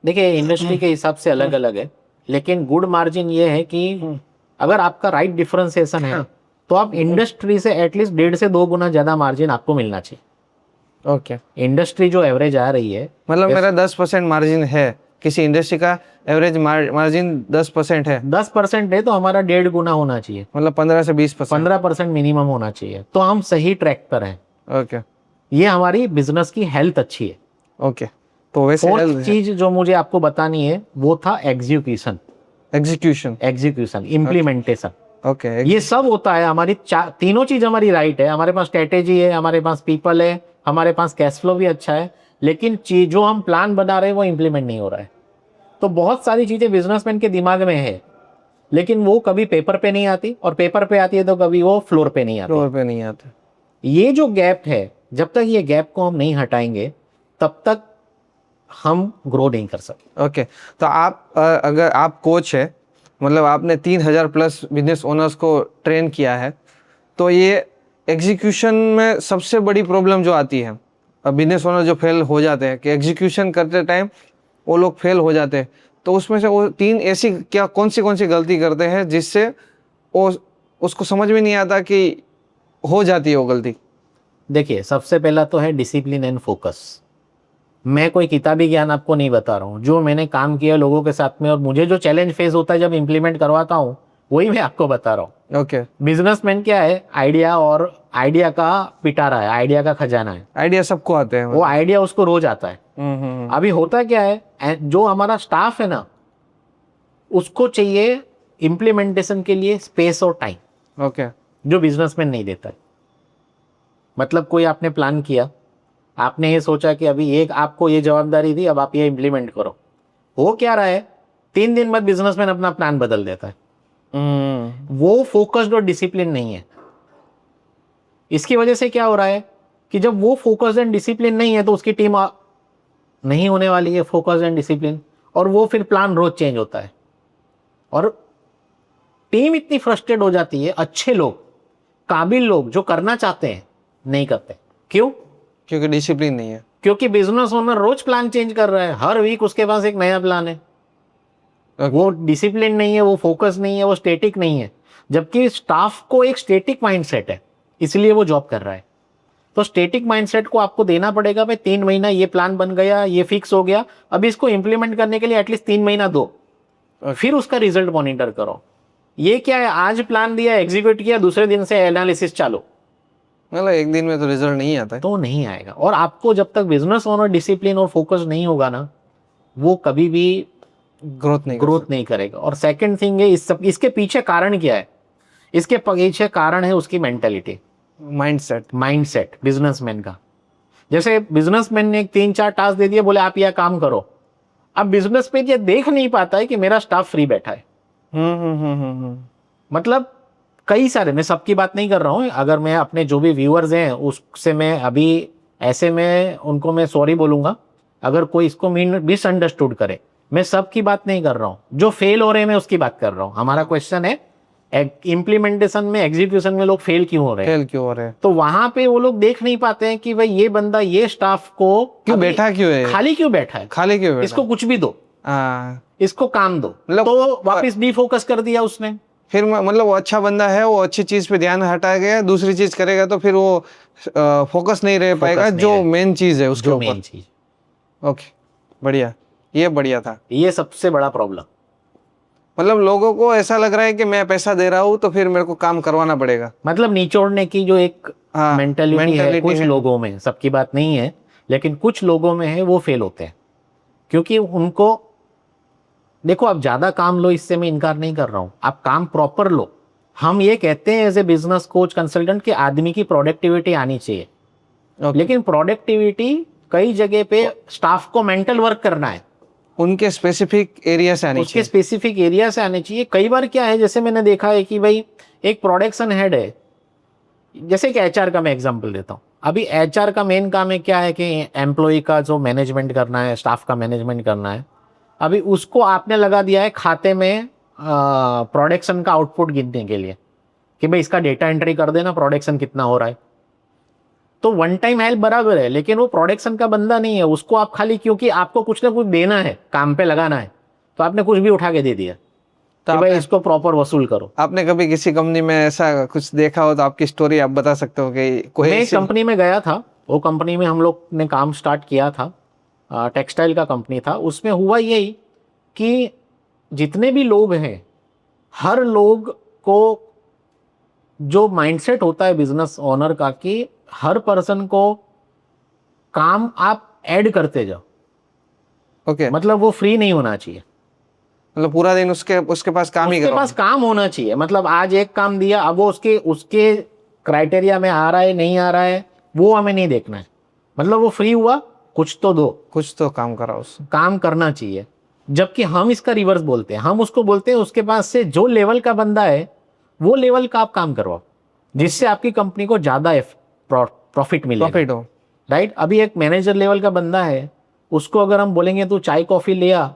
देखिए इंडस्ट्री के हिसाब से अलग अलग है, लेकिन गुड मार्जिन ये है कि अगर आपका राइट डिफरेंशिएशन है तो आप इंडस्ट्री से एटलीस्ट 1.5 से 2 गुना ज्यादा मार्जिन आपको मिलना चाहिए। ओके इंडस्ट्री जो एवरेज आ रही है, मतलब मेरा 10% मार्जिन है, किसी इंडस्ट्री का एवरेज मार्जिन 10% है, 10% है तो हमारा 1.5 गुना होना चाहिए, मतलब 15 से 20%। 15% मिनिमम होना चाहिए, तो हम सही ट्रैक पर हैं। ओके ये हमारी बिजनेस की हेल्थ अच्छी है। ओके तो वैसे फोर्थ चीज जो मुझे आपको बतानी है वो था एग्जीक्यूशन, इम्प्लीमेंटेशन। ओके ये सब होता है, हमारी तीनों चीज हमारी राइट है, हमारे पास स्ट्रेटेजी है, हमारे पास पीपल है, हमारे पास कैश फ्लो भी अच्छा है, लेकिन चीज जो हम प्लान बना रहे हैं वो इम्प्लीमेंट नहीं हो रहा है। तो बहुत सारी चीजें बिजनेसमैन के दिमाग में है, लेकिन वो कभी पेपर पे नहीं आती, और पेपर पे आती है तो कभी वो फ्लोर पे नहीं आती। फ्लोर पे नहीं आते। ये जो गैप है, जब तक ये गैप को हम नहीं हटाएंगे तब तक हम ग्रो नहीं कर सकते। ओके तो आप अगर आप कोच है, मतलब आपने 3000 प्लस बिजनेस ओनर्स को ट्रेन किया है, तो ये एग्जीक्यूशन में सबसे बड़ी प्रॉब्लम जो आती है, बिजनेस ओनर जो फेल हो जाते हैं कि एग्जीक्यूशन करते टाइम वो लोग फेल हो जाते हैं, तो उसमें से वो 3 ऐसी क्या कौन सी गलती करते हैं जिससे वो उसको समझ में नहीं आता कि हो जाती है वो गलती? देखिए सबसे पहला तो है डिसिप्लिन एंड फोकस। मैं कोई किताबी ज्ञान आपको नहीं बता रहा हूँ, जो मैंने काम किया लोगों के साथ में और मुझे जो चैलेंज फेस होता है जब इम्प्लीमेंट करवाता हूँ वही मैं आपको बता रहा हूँ। ओके बिजनेसमैन क्या है, आइडिया, और आइडिया का पिटारा है, आइडिया का खजाना है। आइडिया सबको आते हैं, वो आइडिया उसको रोज आता है। अभी होता क्या है, जो हमारा स्टाफ है ना उसको चाहिए इम्प्लीमेंटेशन के लिए स्पेस और टाइम, ओके जो बिजनेसमैन नहीं देता है। मतलब कोई आपने प्लान किया, आपने ये सोचा कि अभी एक आपको ये जवाबदारी दी, अब आप ये इम्प्लीमेंट करो। हो क्या रहा है, 3 दिन बाद बिजनेसमैन अपना प्लान बदल देता है। वो फोकस्ड और डिसिप्लिन नहीं है। इसकी वजह से क्या हो रहा है कि जब वो फोकस्ड एंड डिसिप्लिन नहीं है तो उसकी टीम नहीं होने वाली है फोकस्ड एंड डिसिप्लिन, और वो फिर प्लान रोज चेंज होता है और टीम इतनी फ्रस्ट्रेट हो जाती है। अच्छे लोग, काबिल लोग जो करना चाहते हैं नहीं करते। क्यों? क्योंकि डिसिप्लिन नहीं है। क्योंकि बिजनेस ओनर रोज प्लान चेंज कर रहा है, हर वीक उसके पास एक नया प्लान है। वो डिसिप्लिन नहीं है, वो फोकस नहीं है, वो स्टेटिक नहीं है। जबकि स्टाफ को एक स्टेटिक माइंडसेट है, इसलिए वो जॉब कर रहा है। तो स्टेटिक माइंडसेट को आपको देना पड़ेगा, भाई 3 महीना ये प्लान बन गया, ये फिक्स हो गया, अब इसको इंप्लीमेंट करने के लिए एटलीस्ट 3 महीना दो, फिर उसका रिजल्ट मॉनिटर करो। ये क्या है, आज प्लान दिया, एग्जीक्यूट किया, दूसरे दिन से एनालिसिस चालू, मतलब एक दिन में तो रिजल्ट नहीं आता है। तो नहीं आएगा। और आपको जब तक बिजनेस ओनर डिसिप्लिन और फोकस नहीं होगा ना, वो कभी भी ग्रोथ नहीं करेगा। और सेकंड थिंग है, इसके पीछे कारण क्या है? इसके पीछे कारण है उसकी मेंटेलिटी, माइंडसेट बिजनेसमैन का। जैसे बिजनेसमैन ने 3-4 टास्क दे दिए, बोले आप यह काम करो। अब बिजनेस पे ये देख नहीं पाता है कि मेरा स्टाफ फ्री बैठा है। मतलब कई सारे, मैं सबकी बात नहीं कर रहा हूँ, अगर मैं अपने जो भी व्यूअर्स हैं उससे मैं अभी ऐसे में उनको मैं सॉरी बोलूंगा अगर कोई इसको मिसअंडरस्टूड करे। मैं सबकी बात नहीं कर रहा हूँ, जो फेल हो रहे हैं मैं उसकी बात कर रहा हूँ। हमारा क्वेश्चन है इम्प्लीमेंटेशन में, एग्जीक्यूशन में लोग फेल क्यों हो रहे हैं? तो वहां पे वो लोग देख नहीं पाते हैं कि भाई ये बंदा, ये स्टाफ को क्यों बैठा, क्यों है खाली, क्यों बैठा है, इसको कुछ भी दो, इसको काम दो। तो वापस डिफोकस कर दिया उसने, फिर मतलब वो अच्छा बंदा है, वो अच्छी चीज पे ध्यान हटा गया, दूसरी चीज करेगा तो फिर वो फोकस नहीं रह पाएगा नहीं जो रहे। मेन चीज है उसके जो ऊपर। मेन चीज, ओके, बढ़िया, ये बढ़िया था। ये सबसे बड़ा प्रॉब्लम। मतलब लोगों को ऐसा लग रहा है कि मैं पैसा दे रहा हूँ तो फिर मेरे को काम करवाना पड़ेगा। मतलब निचोड़ने की जो एक हाँ, मेंटेलिटी है mentality कुछ है। लोगों में, सबकी बात नहीं है, लेकिन कुछ लोगों में है, वो फेल होते हैं। क्योंकि उनको, देखो आप ज्यादा काम लो, इससे मैं इनकार नहीं कर रहा हूं, आप काम प्रॉपर लो। हम ये कहते हैं as a business coach consultant कि आदमी की प्रोडक्टिविटी आनी चाहिए, ओके, लेकिन प्रोडक्टिविटी कई जगह पे स्टाफ को मेंटल वर्क करना है, उनके स्पेसिफिक एरिया से आनी उसके चाहिए। स्पेसिफिक एरिया से आने चाहिए। कई बार क्या है, जैसे मैंने देखा है कि भाई एक प्रोडक्शन हेड है, जैसे कि एचआर का मैं एग्जांपल देता हूँ। अभी एचआर का मेन काम है क्या है कि एम्प्लॉय का जो मैनेजमेंट करना है, स्टाफ का मैनेजमेंट करना है। अभी उसको आपने लगा दिया है खाते में प्रोडक्शन का आउटपुट गिनने के लिए कि भाई इसका डेटा एंट्री कर देना, प्रोडक्शन कितना हो रहा है। तो वन टाइम हेल्प बराबर है, लेकिन वो प्रोडक्शन का बंदा नहीं है। उसको आप खाली, क्योंकि आपको कुछ ना कुछ देना है, काम पे लगाना है, तो आपने कुछ भी उठा के दे दिया तो कि भाई आपने इसको प्रॉपर वसूल करो। आपने कभी किसी कंपनी में ऐसा कुछ देखा हो तो आपकी स्टोरी आप बता सकते हो कि कोई मैं एक कंपनी में गया था, वो कंपनी में हम लोग ने काम स्टार्ट किया था, टेक्सटाइल का कंपनी था। उसमें हुआ यही कि जितने भी लोग हैं, हर लोग को जो माइंडसेट होता है बिजनेस ओनर का कि हर पर्सन को काम आप ऐड करते जाओ, ओके, मतलब वो फ्री नहीं होना चाहिए, मतलब पूरा दिन उसके उसके पास काम ही उसके करो। पास काम होना चाहिए। मतलब आज एक काम दिया, अब वो उसके उसके क्राइटेरिया में आ रहा है नहीं आ रहा है, वो हमें नहीं देखना है। मतलब वो फ्री हुआ, कुछ तो दो, कुछ तो काम कराओ उससे। काम करना चाहिए। जबकि हम इसका रिवर्स बोलते हैं, हम उसको बोलते हैं उसके पास से जो लेवल का बंदा है वो लेवल का आप काम करवाओ, जिससे आपकी कंपनी को ज्यादा प्रॉफिट मिलेगा। प्रॉफिट हो। राइट। अभी एक मैनेजर लेवल का बंदा है, उसको अगर हम बोलेंगे तू चाय कॉफी ले आ,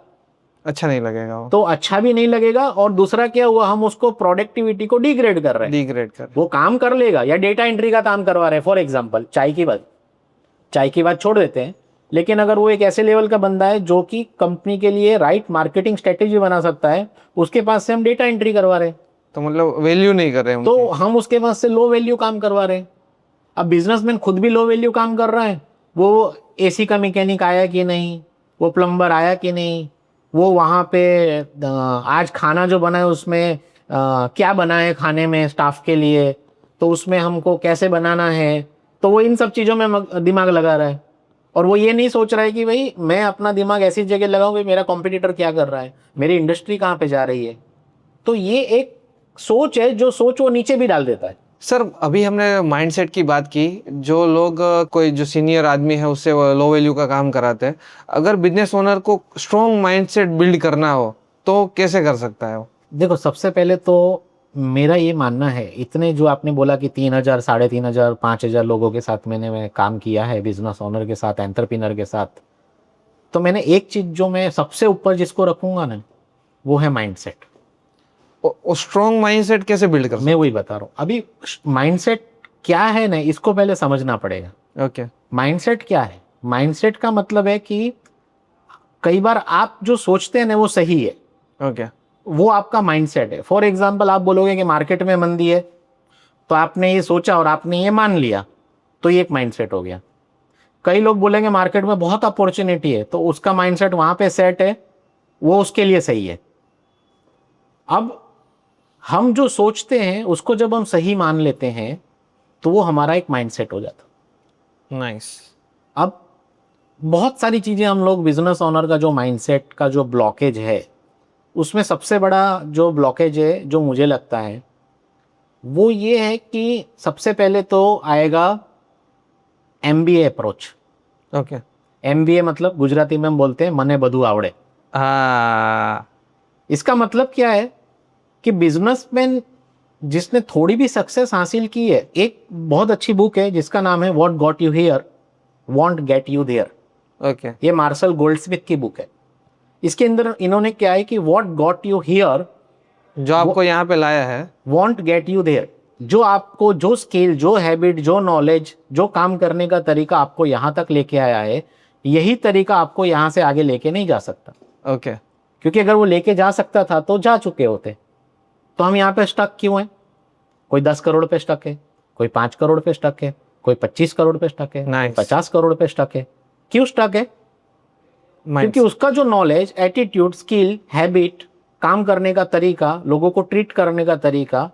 अच्छा नहीं लगेगा वो, तो अच्छा भी नहीं लगेगा। और दूसरा क्या हुआ, हम उसको प्रोडक्टिविटी को डिग्रेड कर रहे हैं। डिग्रेड कर। वो काम कर लेगा, या डेटा एंट्री का काम करवा रहे हैं फॉर एग्जांपल, चाय की बात छोड़ देते हैं, लेकिन अगर वो एक ऐसे लेवल का बंदा है जो कि कंपनी के लिए राइट मार्केटिंग स्ट्रेटेजी बना सकता है, उसके पास से हम डेटा एंट्री करवा रहे हैं, तो मतलब वैल्यू नहीं कर रहे हैं तो उनकी। हम उसके पास से लो वैल्यू काम करवा रहे हैं। अब बिजनेसमैन खुद भी लो वैल्यू काम कर रहा है, वो एसी का मैकेनिक आया कि नहीं, वो प्लम्बर आया कि नहीं, वो वहाँ पे आज खाना जो बना है उसमें क्या बना है खाने में स्टाफ के लिए, तो उसमें हमको कैसे बनाना है, तो वो इन सब चीज़ों में दिमाग लगा रहा है। और वो ये नहीं सोच रहा है कि भाई मैं अपना दिमाग ऐसी जगह लगाऊं कि मेरा कॉम्पिटिटर क्या कर रहा है, मेरी इंडस्ट्री कहाँ पे जा रही है। तो ये एक सोच है, जो सोच वो नीचे भी डाल देता है। सर अभी हमने माइंडसेट की बात की, जो लोग कोई जो सीनियर आदमी है उससे लो वैल्यू का काम कराते हैं, अगर बिजनेस ओनर को स्ट्रॉन्ग माइंडसेट बिल्ड करना हो तो कैसे कर सकता है वो? देखो सबसे पहले तो मेरा ये मानना है, इतने जो आपने बोला कि 3,000, 3,500, 5,000 लोगों के साथ मैं काम किया है, बिजनेस ओनर के साथ, एंटरप्रेन्योर के साथ, तो मैंने एक चीज जो मैं सबसे ऊपर जिसको रखूंगा ना, वो है माइंडसेट। स्ट्रॉन्ग माइंडसेट कैसे बिल्ड कर मैं वही बता रहा हूँ। अभी माइंडसेट क्या है ना, इसको पहले समझना पड़ेगा। सकते? ओके, माइंडसेट क्या है? माइंडसेट का मतलब है कि कई बार आप जो सोचते हैं ना वो सही है, ओके, वो आपका माइंडसेट है। फॉर एग्जांपल आप बोलोगे कि मार्केट में मंदी है, तो आपने ये सोचा और आपने ये मान लिया, तो ये एक माइंडसेट हो गया। कई लोग बोलेंगे मार्केट में बहुत अपॉर्चुनिटी है, तो उसका माइंडसेट वहां पे सेट है, वो उसके लिए सही है। अब हम जो सोचते हैं उसको जब हम सही मान लेते हैं, तो वो हमारा एक माइंडसेट हो जाता। नाइस। अब बहुत सारी चीजें हम लोग, बिजनेस ओनर का जो माइंडसेट का जो ब्लॉकेज है, उसमें सबसे बड़ा जो ब्लॉकेज है जो मुझे लगता है, वो ये है कि सबसे पहले तो आएगा MBA अप्रोच। ओके, MBA मतलब गुजराती में हम बोलते हैं मने बधु आवड़े। हाँ, इसका मतलब क्या है कि बिजनेसमैन जिसने थोड़ी भी सक्सेस हासिल की है, एक बहुत अच्छी बुक है जिसका नाम है what got you here won't get you there. Okay, ये मार्शल गोल्डस्मिथ की बुक है। इसके अंदर इन्होंने क्या है कि व्हाट गॉट यू हियर जो आपको यहाँ पे लाया है, वॉन्ट गेट यू देयर। जो आपको, जो स्किल, जो हैबिट, जो नॉलेज, जो काम करने का तरीका आपको यहाँ तक लेके आया है, यही तरीका आपको यहाँ से आगे लेके नहीं जा सकता। ओके, क्योंकि अगर वो लेके जा सकता था तो जा चुके होते। तो हम यहाँ पे स्टक क्यों हैं? कोई 10 करोड़ पे स्टक है, कोई 5 करोड़ पे स्टक है, कोई 25 करोड़ पे स्टक है, Nice. 50 करोड़ पे स्टक है। क्यों स्टक है? क्योंकि उसका जो नॉलेज, एटीट्यूड, स्किल, हैबिट, काम करने का तरीका, लोगों को ट्रीट करने का तरीका,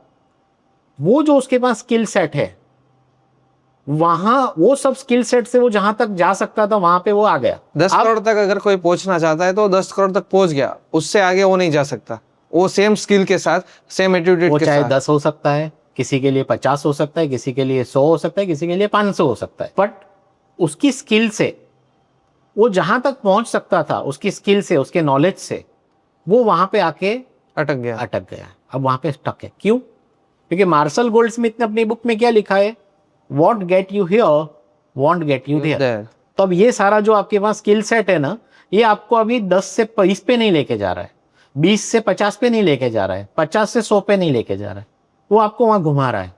वो जो उसके पास स्किल सेट है, वहां वो सब स्किल सेट से वो जहां तक जा सकता था वहां पे वो आ गया। 10 करोड़ तक अगर कोई पहुंचना चाहता है तो 10 करोड़ तक पहुंच गया, उससे आगे वो नहीं जा सकता। वो सेम स्किल के साथ, सेम एटीट्यूड वो के चाहे साथ। 10 हो सकता है, किसी के लिए 50 हो सकता है, किसी के लिए 100 हो सकता है, किसी के लिए 500 हो सकता है, बट उसकी स्किल से वो जहां तक पहुंच सकता था, उसकी स्किल से, उसके नॉलेज से, वो वहां पे आके अटक गया। अब वहां पे स्टक है। क्यों? क्योंकि मार्शल गोल्डस्मिथ ने अपनी बुक में क्या लिखा है? What get you here won't get you there. There. तो अब ये सारा जो आपके पास स्किल सेट है ना, ये आपको अभी 10 से 20 पे नहीं लेके जा रहा है, 20 से 50 पे नहीं लेके जा रहा है, 50 से 100 पे नहीं लेके जा रहा है, वो आपको वहां घुमा रहा है।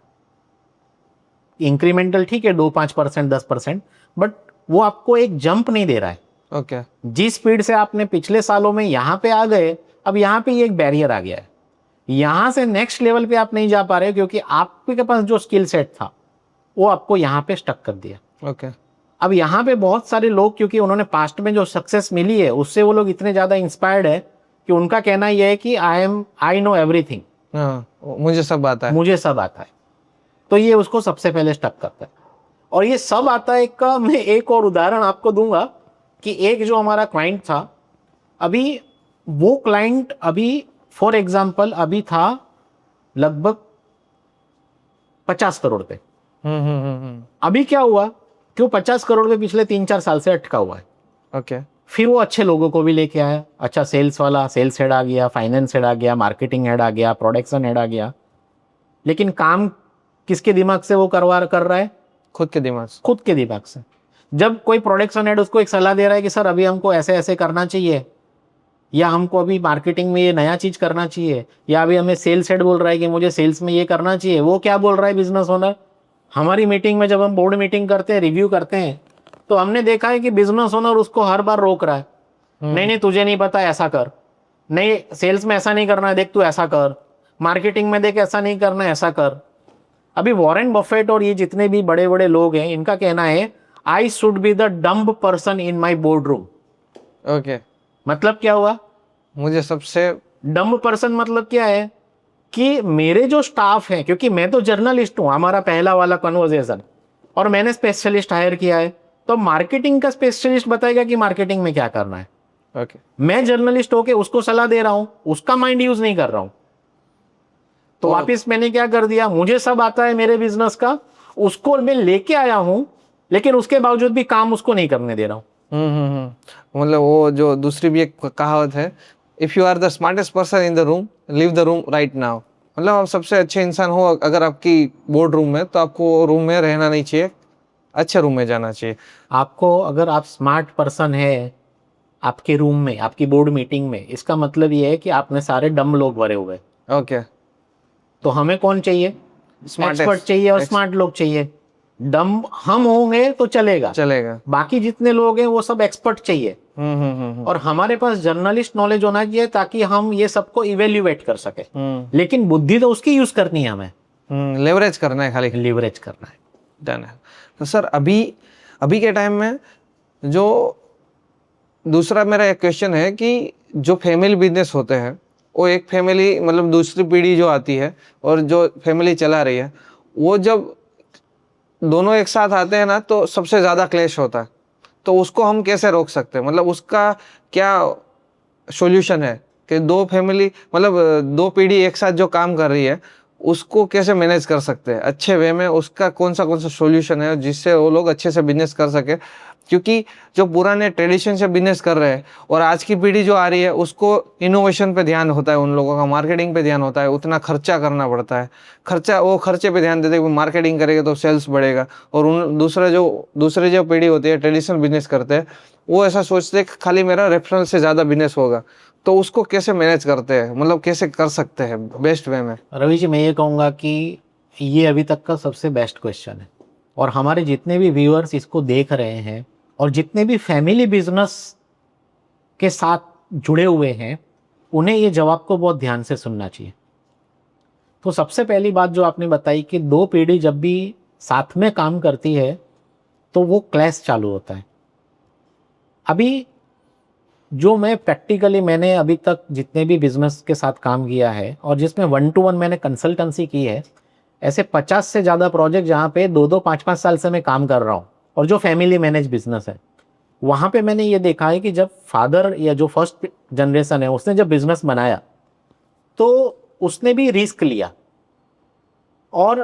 इंक्रीमेंटल ठीक है, 2-5%, 10%, बट वो आपको एक जंप नहीं दे रहा है। ओके। जिस स्पीड से आपने पिछले सालों में यहाँ पे आ गए, अब यहाँ पे ये एक बैरियर आ गया है। यहाँ से नेक्स्ट लेवल पे आप नहीं जा पा रहे क्योंकि आपके पास जो स्किल सेट था वो आपको यहाँ पे स्टक कर दिया। ओके। अब यहाँ पे बहुत सारे लोग, क्योंकि उन्होंने पास्ट में जो सक्सेस मिली है उससे वो लोग इतने ज्यादा इंस्पायर्ड है कि उनका कहना यह है कि आई नो एवरीथिंग, हाँ, मुझे सब आता है। मुझे सब आता है। तो ये उसको सबसे पहले स्टक करता है। और ये सब आता है का मैं एक और उदाहरण आपको दूंगा कि एक जो हमारा क्लाइंट था, अभी वो क्लाइंट अभी फॉर एग्जांपल अभी था लगभग 50 करोड़ पे। अभी क्या हुआ कि वो 50 करोड़ पे पिछले 3-4 साल से अटका हुआ है। ओके। फिर वो अच्छे लोगों को भी लेके आया, अच्छा सेल्स वाला, सेल्स हेड आ गया, फाइनेंस हेड आ गया, मार्केटिंग हेड आ गया, प्रोडक्शन हेड आ गया। लेकिन काम किसके दिमाग से वो कर रहा है? खुद के दिमाग से। खुद के दिमाग से। जब कोई प्रोडक्शन हेड उसको एक सलाह दे रहा है कि सर अभी हमको ऐसे ऐसे करना चाहिए, या हमको अभी मार्केटिंग में ये नया चीज करना चाहिए, या अभी हमें सेल्स हेड बोल रहा है कि मुझे सेल्स में ये करना चाहिए, वो क्या बोल रहा है बिजनेस ओनर? हमारी मीटिंग में जब हम बोर्ड मीटिंग करते हैं, रिव्यू करते हैं, तो हमने देखा है कि बिजनेस ओनर उसको हर बार रोक रहा है। नहीं नहीं तुझे नहीं पता, ऐसा कर, नहीं सेल्स में ऐसा नहीं करना है, देख तू ऐसा कर, मार्केटिंग में देख ऐसा नहीं करना है, ऐसा कर। अभी वॉरेन बफेट और ये जितने भी बड़े बड़े लोग हैं, इनका कहना है I should be the dumb person in my board room. Okay. मतलब क्या हुआ? मुझे सबसे डम्ब पर्सन मतलब क्या है कि मेरे जो स्टाफ है, क्योंकि मैं तो जर्नलिस्ट हूं, हमारा पहला वाला कन्वर्सेशन, और मैंने स्पेशलिस्ट हायर किया है, तो मार्केटिंग का स्पेशलिस्ट बताएगा कि मार्केटिंग में क्या करना है। ओके। मैं जर्नलिस्ट होके उसको सलाह दे रहा हूं, उसका माइंड यूज नहीं कर रहा हूं। तो वापिस मैंने क्या कर दिया, मुझे सब आता है मेरे बिजनेस का, उसको मैं लेके आया हूं, लेकिन उसके बावजूद भी काम उसको नहीं करने दे रहा हूं। मतलब वो जो दूसरी भी एक कहावत है, if you are the smartest person in the room, leave the room right now. मतलब आप सबसे अच्छे इंसान हो अगर आपकी बोर्ड रूम में, तो आपको रूम में रहना नहीं चाहिए, अच्छे रूम में जाना चाहिए। आपको, अगर आप स्मार्ट पर्सन है आपके रूम में, आपकी बोर्ड मीटिंग में, इसका मतलब ये है कि आपने सारे डम लोग भरे हुए। ओके। तो हमें कौन चाहिए? Smartest. एक्सपर्ट चाहिए और स्मार्ट लोग चाहिए। डम हम होंगे तो चलेगा, बाकी जितने लोग हैं वो सब एक्सपर्ट चाहिए। और हमारे पास जर्नलिस्ट नॉलेज होना चाहिए ताकि हम ये सबको इवेल्युएट कर सके। लेकिन बुद्धि तो उसकी यूज करनी है हमें, लेवरेज करना है, खाली लिवरेज करना है। डन है। तो सर अभी के टाइम में जो दूसरा मेरा एक क्वेश्चन है कि जो फैमिली बिजनेस होते हैं, वो एक फैमिली मतलब दूसरी पीढ़ी जो आती है और जो फैमिली चला रही है, वो जब दोनों एक साथ आते हैं ना, तो सबसे ज़्यादा क्लेश होता है। तो उसको हम कैसे रोक सकते हैं? मतलब उसका क्या सॉल्यूशन है कि दो फैमिली मतलब दो पीढ़ी एक साथ जो काम कर रही है, उसको कैसे मैनेज कर सकते हैं अच्छे वे में? उसका कौन सा सॉल्यूशन है जिससे वो लोग अच्छे से बिजनेस कर सके? क्योंकि जो पुराने ट्रेडिशन से बिजनेस कर रहे हैं और आज की पीढ़ी जो आ रही है, उसको इनोवेशन पे ध्यान होता है, उन लोगों का मार्केटिंग पे ध्यान होता है, उतना खर्चा करना पड़ता है। वो खर्चे पे ध्यान देते हैं, मार्केटिंग करेंगे तो सेल्स बढ़ेगा। और उन दूसरे जो पीढ़ी होती है ट्रेडिशनल बिजनेस करते हैं, वो ऐसा सोचते हैं कि खाली मेरा रेफरेंस से ज़्यादा बिजनेस होगा। तो उसको कैसे मैनेज करते हैं, मतलब कैसे कर सकते हैं बेस्ट वे में? रवि जी, मैं ये कहूँगा कि ये अभी तक का सबसे बेस्ट क्वेश्चन है, और हमारे जितने भी व्यूअर्स इसको देख रहे हैं और जितने भी फैमिली बिजनेस के साथ जुड़े हुए हैं, उन्हें ये जवाब को बहुत ध्यान से सुनना चाहिए। तो सबसे पहली बात जो आपने बताई कि दो पीढ़ी जब भी साथ में काम करती है तो वो क्लैश चालू होता है। अभी जो मैं प्रैक्टिकली मैंने अभी तक जितने भी बिजनेस के साथ काम किया है और जिसमें 1-to-1 मैंने कंसल्टेंसी की है, ऐसे 50 से ज़्यादा प्रोजेक्ट जहाँ पे 2-2, 5-5 साल से मैं काम कर रहा हूँ और जो फैमिली मैनेज बिजनेस है, वहाँ पे मैंने ये देखा है कि जब फादर या जो फर्स्ट जनरेशन है उसने जब बिजनेस बनाया तो उसने भी रिस्क लिया और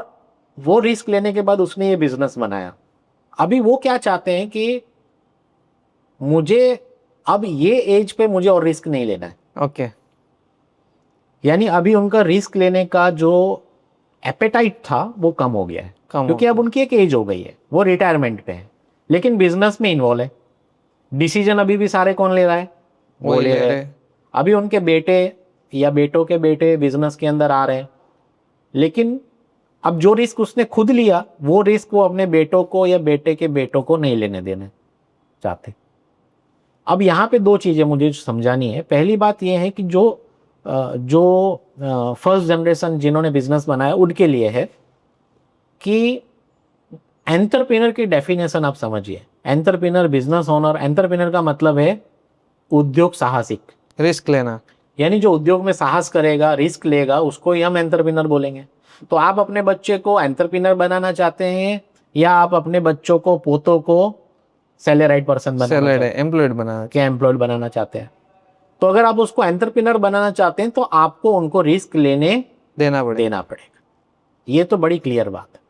वो रिस्क लेने के बाद उसने ये बिजनेस बनाया। अभी वो क्या चाहते हैं कि मुझे अब ये एज पे मुझे और रिस्क नहीं लेना है। ओके। यानी अभी उनका रिस्क लेने का जो एपेटाइट था वो कम हो गया है, क्योंकि अब उनकी एक एज हो गई है, वो रिटायरमेंट पे है, लेकिन बिजनेस में इन्वॉल्व है। डिसीजन अभी भी सारे कौन ले रहा है? वो ले रहे हैं। अभी उनके बेटे या बेटों के बेटे बिजनेस के अंदर आ रहे हैं, लेकिन अब जो रिस्क उसने खुद लिया वो रिस्क वो अपने बेटों को या बेटे के बेटों को नहीं लेने देने चाहते। अब यहाँ पे दो चीज़ें मुझे समझानी है। पहली बात ये है कि जो फर्स्ट जनरेशन जिन्होंने बिजनेस बनाया उनके लिए है कि एंटरप्रेन्योर की डेफिनेशन आप समझिए। एंटरप्रेन्योर, बिजनेस ओनर, एंटरप्रेन्योर का मतलब है उद्योग साहसिक, रिस्क लेना। यानी जो उद्योग में साहस करेगा, रिस्क लेगा, उसको ही हम एंटरप्रेन्योर बोलेंगे। तो आप अपने बच्चे को एंटरप्रेन्योर बनाना चाहते हैं या आप अपने बच्चों को, पोतों को सैलराइड पर्सन बनाना, एम्प्लॉयड बनाना चाहते हैं? तो अगर आप उसको एंटरप्रेन्योर बनाना चाहते हैं तो आपको उनको रिस्क लेने देना पड़ेगा। ये तो बड़ी क्लियर बात है।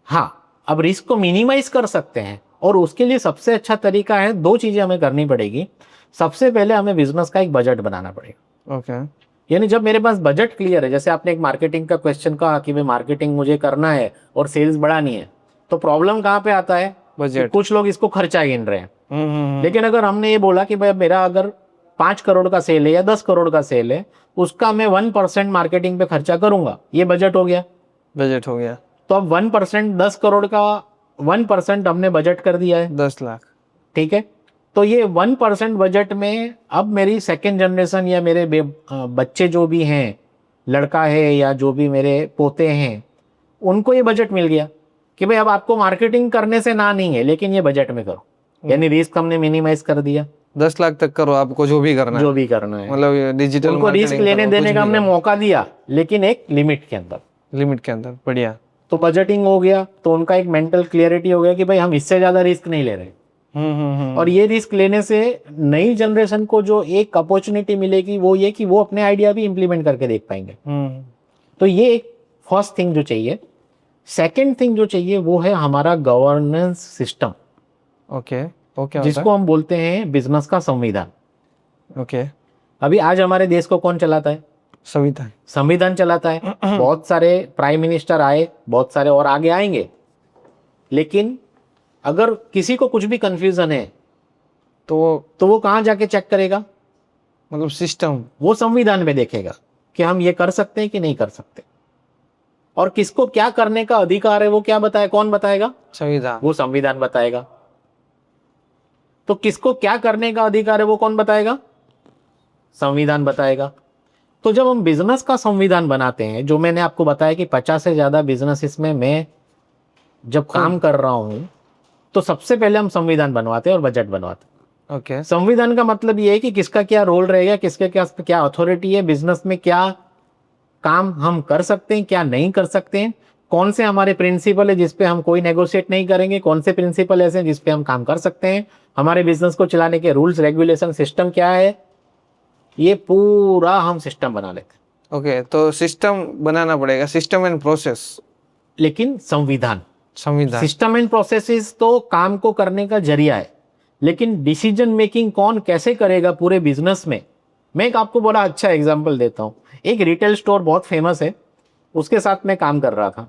हाँ, अब रिस्क को मिनिमाइज कर सकते हैं और उसके लिए सबसे अच्छा तरीका है, दो चीजें हमें करनी पड़ेगी। सबसे पहले हमें बिजनेस का एक बजट बनाना पड़ेगा। ओके। यानी जब मेरे पास बजट क्लियर है, जैसे आपने एक मार्केटिंग का क्वेश्चन कहा कि भाई मार्केटिंग मुझे करना है और सेल्स बढ़ानी है, तो प्रॉब्लम कहाँ पे आता है? बजट। कुछ लोग इसको खर्चा गिन रहे हैं। लेकिन अगर हमने ये बोला कि भाई मेरा अगर 5 करोड़ का सेल है या 10 करोड़ का सेल है, उसका मैं 1% मार्केटिंग पे खर्चा करूंगा, ये बजट हो गया। तो अब 1%, 10 करोड़ का 1% हमने बजट कर दिया है, 10 लाख। ठीक है। तो ये 1% बजट में अब मेरी सेकेंड जनरेशन या मेरे बच्चे जो भी हैं, लड़का है या जो भी मेरे पोते हैं, उनको ये बजट मिल गया कि भाई अब आपको मार्केटिंग करने से ना नहीं है, लेकिन ये बजट में करो। यानी रिस्क हमने मिनिमाइज कर दिया। 10 लाख तक करो, आपको जो भी करना है, मतलब डिजिटल उनको रिस्क लेने देने का हमने मौका दिया, लेकिन एक लिमिट के अंदर। बढ़िया। तो बजटिंग हो गया, तो उनका एक मेंटल क्लियरिटी हो गया कि भाई हम इससे ज्यादा रिस्क नहीं ले रहे। और ये रिस्क लेने से नई जनरेशन को जो एक अपॉर्चुनिटी मिलेगी वो ये कि वो अपने आइडिया भी इंप्लीमेंट करके देख पाएंगे। तो ये एक फर्स्ट थिंग जो चाहिए। सेकंड थिंग जो चाहिए वो है हमारा गवर्नेंस सिस्टम। ओके। जिसको हम बोलते हैं बिजनेस का संविधान। ओके। अभी आज हमारे देश को कौन चलाता है? संविधान चलाता है। बहुत सारे प्राइम मिनिस्टर आए, बहुत सारे और आगे आएंगे, लेकिन अगर किसी को कुछ भी कंफ्यूजन है तो वो कहाँ जाके चेक करेगा? मतलब सिस्टम, वो संविधान में देखेगा कि हम ये कर सकते हैं कि नहीं कर सकते, और किसको क्या करने का अधिकार है वो क्या बताए, कौन बताएगा? संविधान। वो संविधान बताएगा। तो किसको क्या करने का अधिकार है वो कौन बताएगा? संविधान बताएगा। तो जब हम बिजनेस का संविधान बनाते हैं, जो मैंने आपको बताया कि 50 से ज्यादा बिजनेस में मैं जब काम कर रहा हूं, तो सबसे पहले हम संविधान बनवाते हैं और बजट बनवाते हैं। ओके। संविधान का मतलब ये है कि किसका क्या रोल रहेगा, किसके क्या अथॉरिटी है, बिजनेस में क्या काम हम कर सकते हैं, क्या नहीं कर सकते हैं, कौन से हमारे प्रिंसिपल है जिसपे हम कोई नेगोशिएट नहीं करेंगे, कौन से प्रिंसिपल ऐसे हैं जिसपे हम काम कर सकते हैं, हमारे बिजनेस को चलाने के रूल्स रेगुलेशन सिस्टम क्या है, ये पूरा हम सिस्टम बना लेते हैं। ओके। तो सिस्टम बनाना पड़ेगा, सिस्टम एंड प्रोसेस। लेकिन संविधान सिस्टम एंड प्रोसेसेस तो काम को करने का जरिया है, लेकिन डिसीजन मेकिंग कौन कैसे करेगा पूरे बिजनेस में। मैं एक आपको बड़ा अच्छा एग्जांपल देता हूँ। एक रिटेल स्टोर बहुत फेमस है, उसके साथ मैं काम कर रहा था।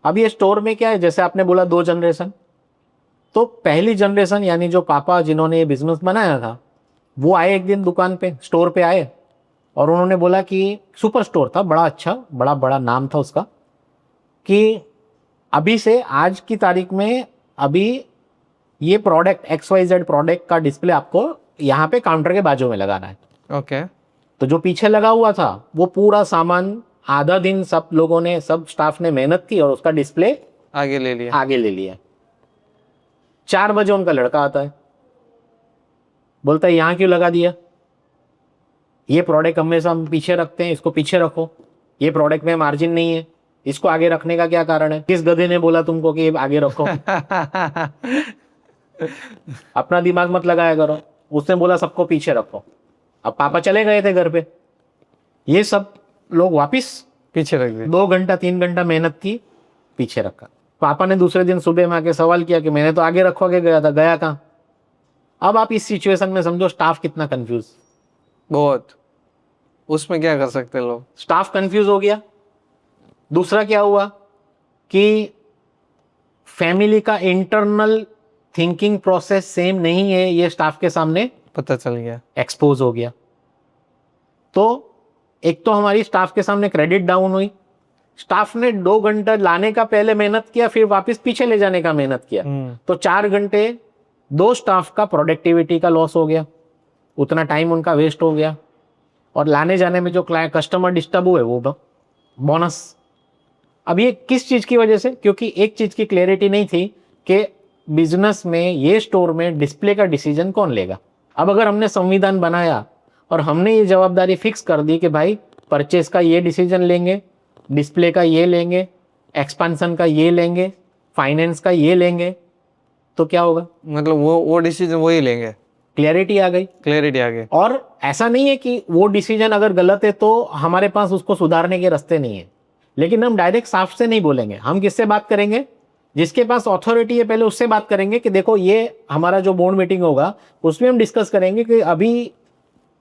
अब ये स्टोर में क्या है, जैसे आपने बोला 2 जनरेशन, तो पहली जनरेशन यानी जो पापा जिन्होंने ये बिजनेस बनाया था, वो आए एक दिन दुकान पे, स्टोर पे आए, और उन्होंने बोला कि सुपर स्टोर था, बड़ा अच्छा, बड़ा नाम था उसका, कि अभी से आज की तारीख में अभी ये प्रोडक्ट XYZ प्रोडक्ट का डिस्प्ले आपको यहाँ पे काउंटर के बाजू में लगाना है। ओके। तो जो पीछे लगा हुआ था वो पूरा सामान आधा दिन सब लोगों ने, सब स्टाफ ने मेहनत की और उसका डिस्प्ले आगे ले लिया। आगे ले लिया। 4 बजे उनका लड़का आता है, बोलता है यहाँ क्यों लगा दिया, ये प्रोडक्ट हमेशा हम पीछे रखते हैं, इसको पीछे रखो, ये प्रोडक्ट में मार्जिन नहीं है, इसको आगे रखने का क्या कारण है, किस गधे ने बोला तुमको कि ये आगे रखो। अपना दिमाग मत लगाया करो, उसने बोला सबको पीछे रखो। अब पापा चले गए थे घर पे, ये सब लोग वापिस पीछे रख दिया। 2 घंटा 3 घंटा मेहनत की, पीछे रखा। पापा ने दूसरे दिन सुबह में आके सवाल किया कि मैंने तो आगे रखवा के गया था, गया कहाँ। अब आप इस सिचुएशन में समझो स्टाफ कितना कंफ्यूज, बहुत, उसमें क्या कर सकते हैं लोग। स्टाफ कंफ्यूज हो गया। दूसरा क्या हुआ कि फैमिली का इंटरनल थिंकिंग प्रोसेस सेम नहीं है, ये स्टाफ के सामने पता चल गया, एक्सपोज हो गया। तो एक तो हमारी स्टाफ के सामने क्रेडिट डाउन हुई, स्टाफ ने 2 घंटा लाने का पहले मेहनत किया, फिर वापस पीछे ले जाने का मेहनत किया, तो 4 घंटे 2 स्टाफ का प्रोडक्टिविटी का लॉस हो गया, उतना टाइम उनका वेस्ट हो गया, और लाने जाने में जो कस्टमर डिस्टर्ब हुए वो बोनस। अब ये किस चीज की वजह से, क्योंकि एक चीज की क्लैरिटी नहीं थी कि बिजनेस में, ये स्टोर में डिस्प्ले का डिसीजन कौन लेगा। अब अगर हमने संविधान बनाया और हमने ये जवाबदारी फिक्स कर दी कि भाई परचेस का ये डिसीजन लेंगे, डिस्प्ले का ये लेंगे, एक्सपेंशन का ये लेंगे, फाइनेंस का ये लेंगे, तो क्या होगा, मतलब वो डिसीजन वही लेंगे। क्लैरिटी आ गई, क्लैरिटी आ गई। और ऐसा नहीं है कि वो डिसीजन अगर गलत है तो हमारे पास उसको सुधारने के रास्ते नहीं है, लेकिन हम डायरेक्ट साफ से नहीं बोलेंगे। हम किससे बात करेंगे, जिसके पास अथॉरिटी है पहले उससे बात करेंगे कि देखो ये हमारा जो बोर्ड मीटिंग होगा उसमें हम डिस्कस करेंगे कि अभी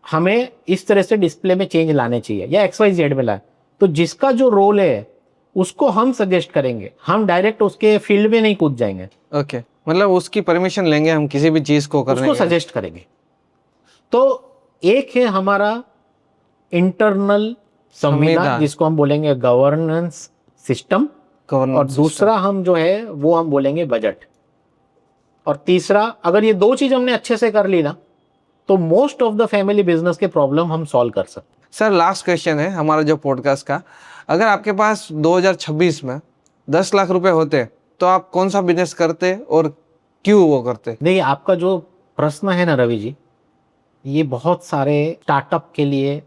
हमें इस तरह से डिस्प्ले में चेंज लाने चाहिए या XYZ में लाए, तो जिसका जो रोल है उसको हम सजेस्ट करेंगे, हम डायरेक्ट उसके फील्ड में नहीं कूद जाएंगे। ओके, मतलब उसकी परमिशन लेंगे हम किसी भी चीज को करने उसको सजेस्ट करेंगे। तो एक है हमारा इंटरनल संविधान, जिसको हम बोलेंगे गवर्नेंस सिस्टम, और दूसरा हम जो है वो हम बोलेंगे बजट, और तीसरा, अगर ये 2 चीज हमने अच्छे से कर ली ना तो most of the family business के प्रॉब्लम हम सॉल्व कर सकते। सर लास्ट क्वेश्चन है हमारा जो पॉडकास्ट का, अगर आपके पास 2026 में 10 लाख रुपए होते तो आप कौन सा बिजनेस करते और क्यों वो करते? देखिए, आपका जो प्रश्न है ना रवि जी, ये बहुत सारे स्टार्टअप के लिए,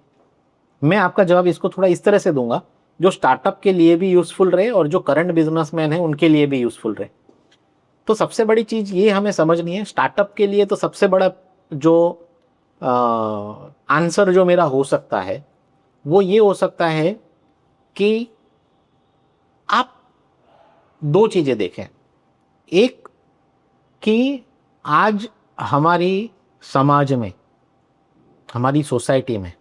मैं आपका जवाब इसको थोड़ा इस तरह से दूंगा जो स्टार्टअप के लिए भी यूजफुल रहे और जो करंट बिजनेसमैन है उनके लिए भी यूजफुल रहे। तो सबसे बड़ी चीज ये हमें समझनी है, स्टार्टअप के लिए तो सबसे बड़ा जो आंसर जो मेरा हो सकता है वो ये हो सकता है कि आप 2 चीजें देखें। एक कि आज हमारी समाज में, हमारी सोसाइटी में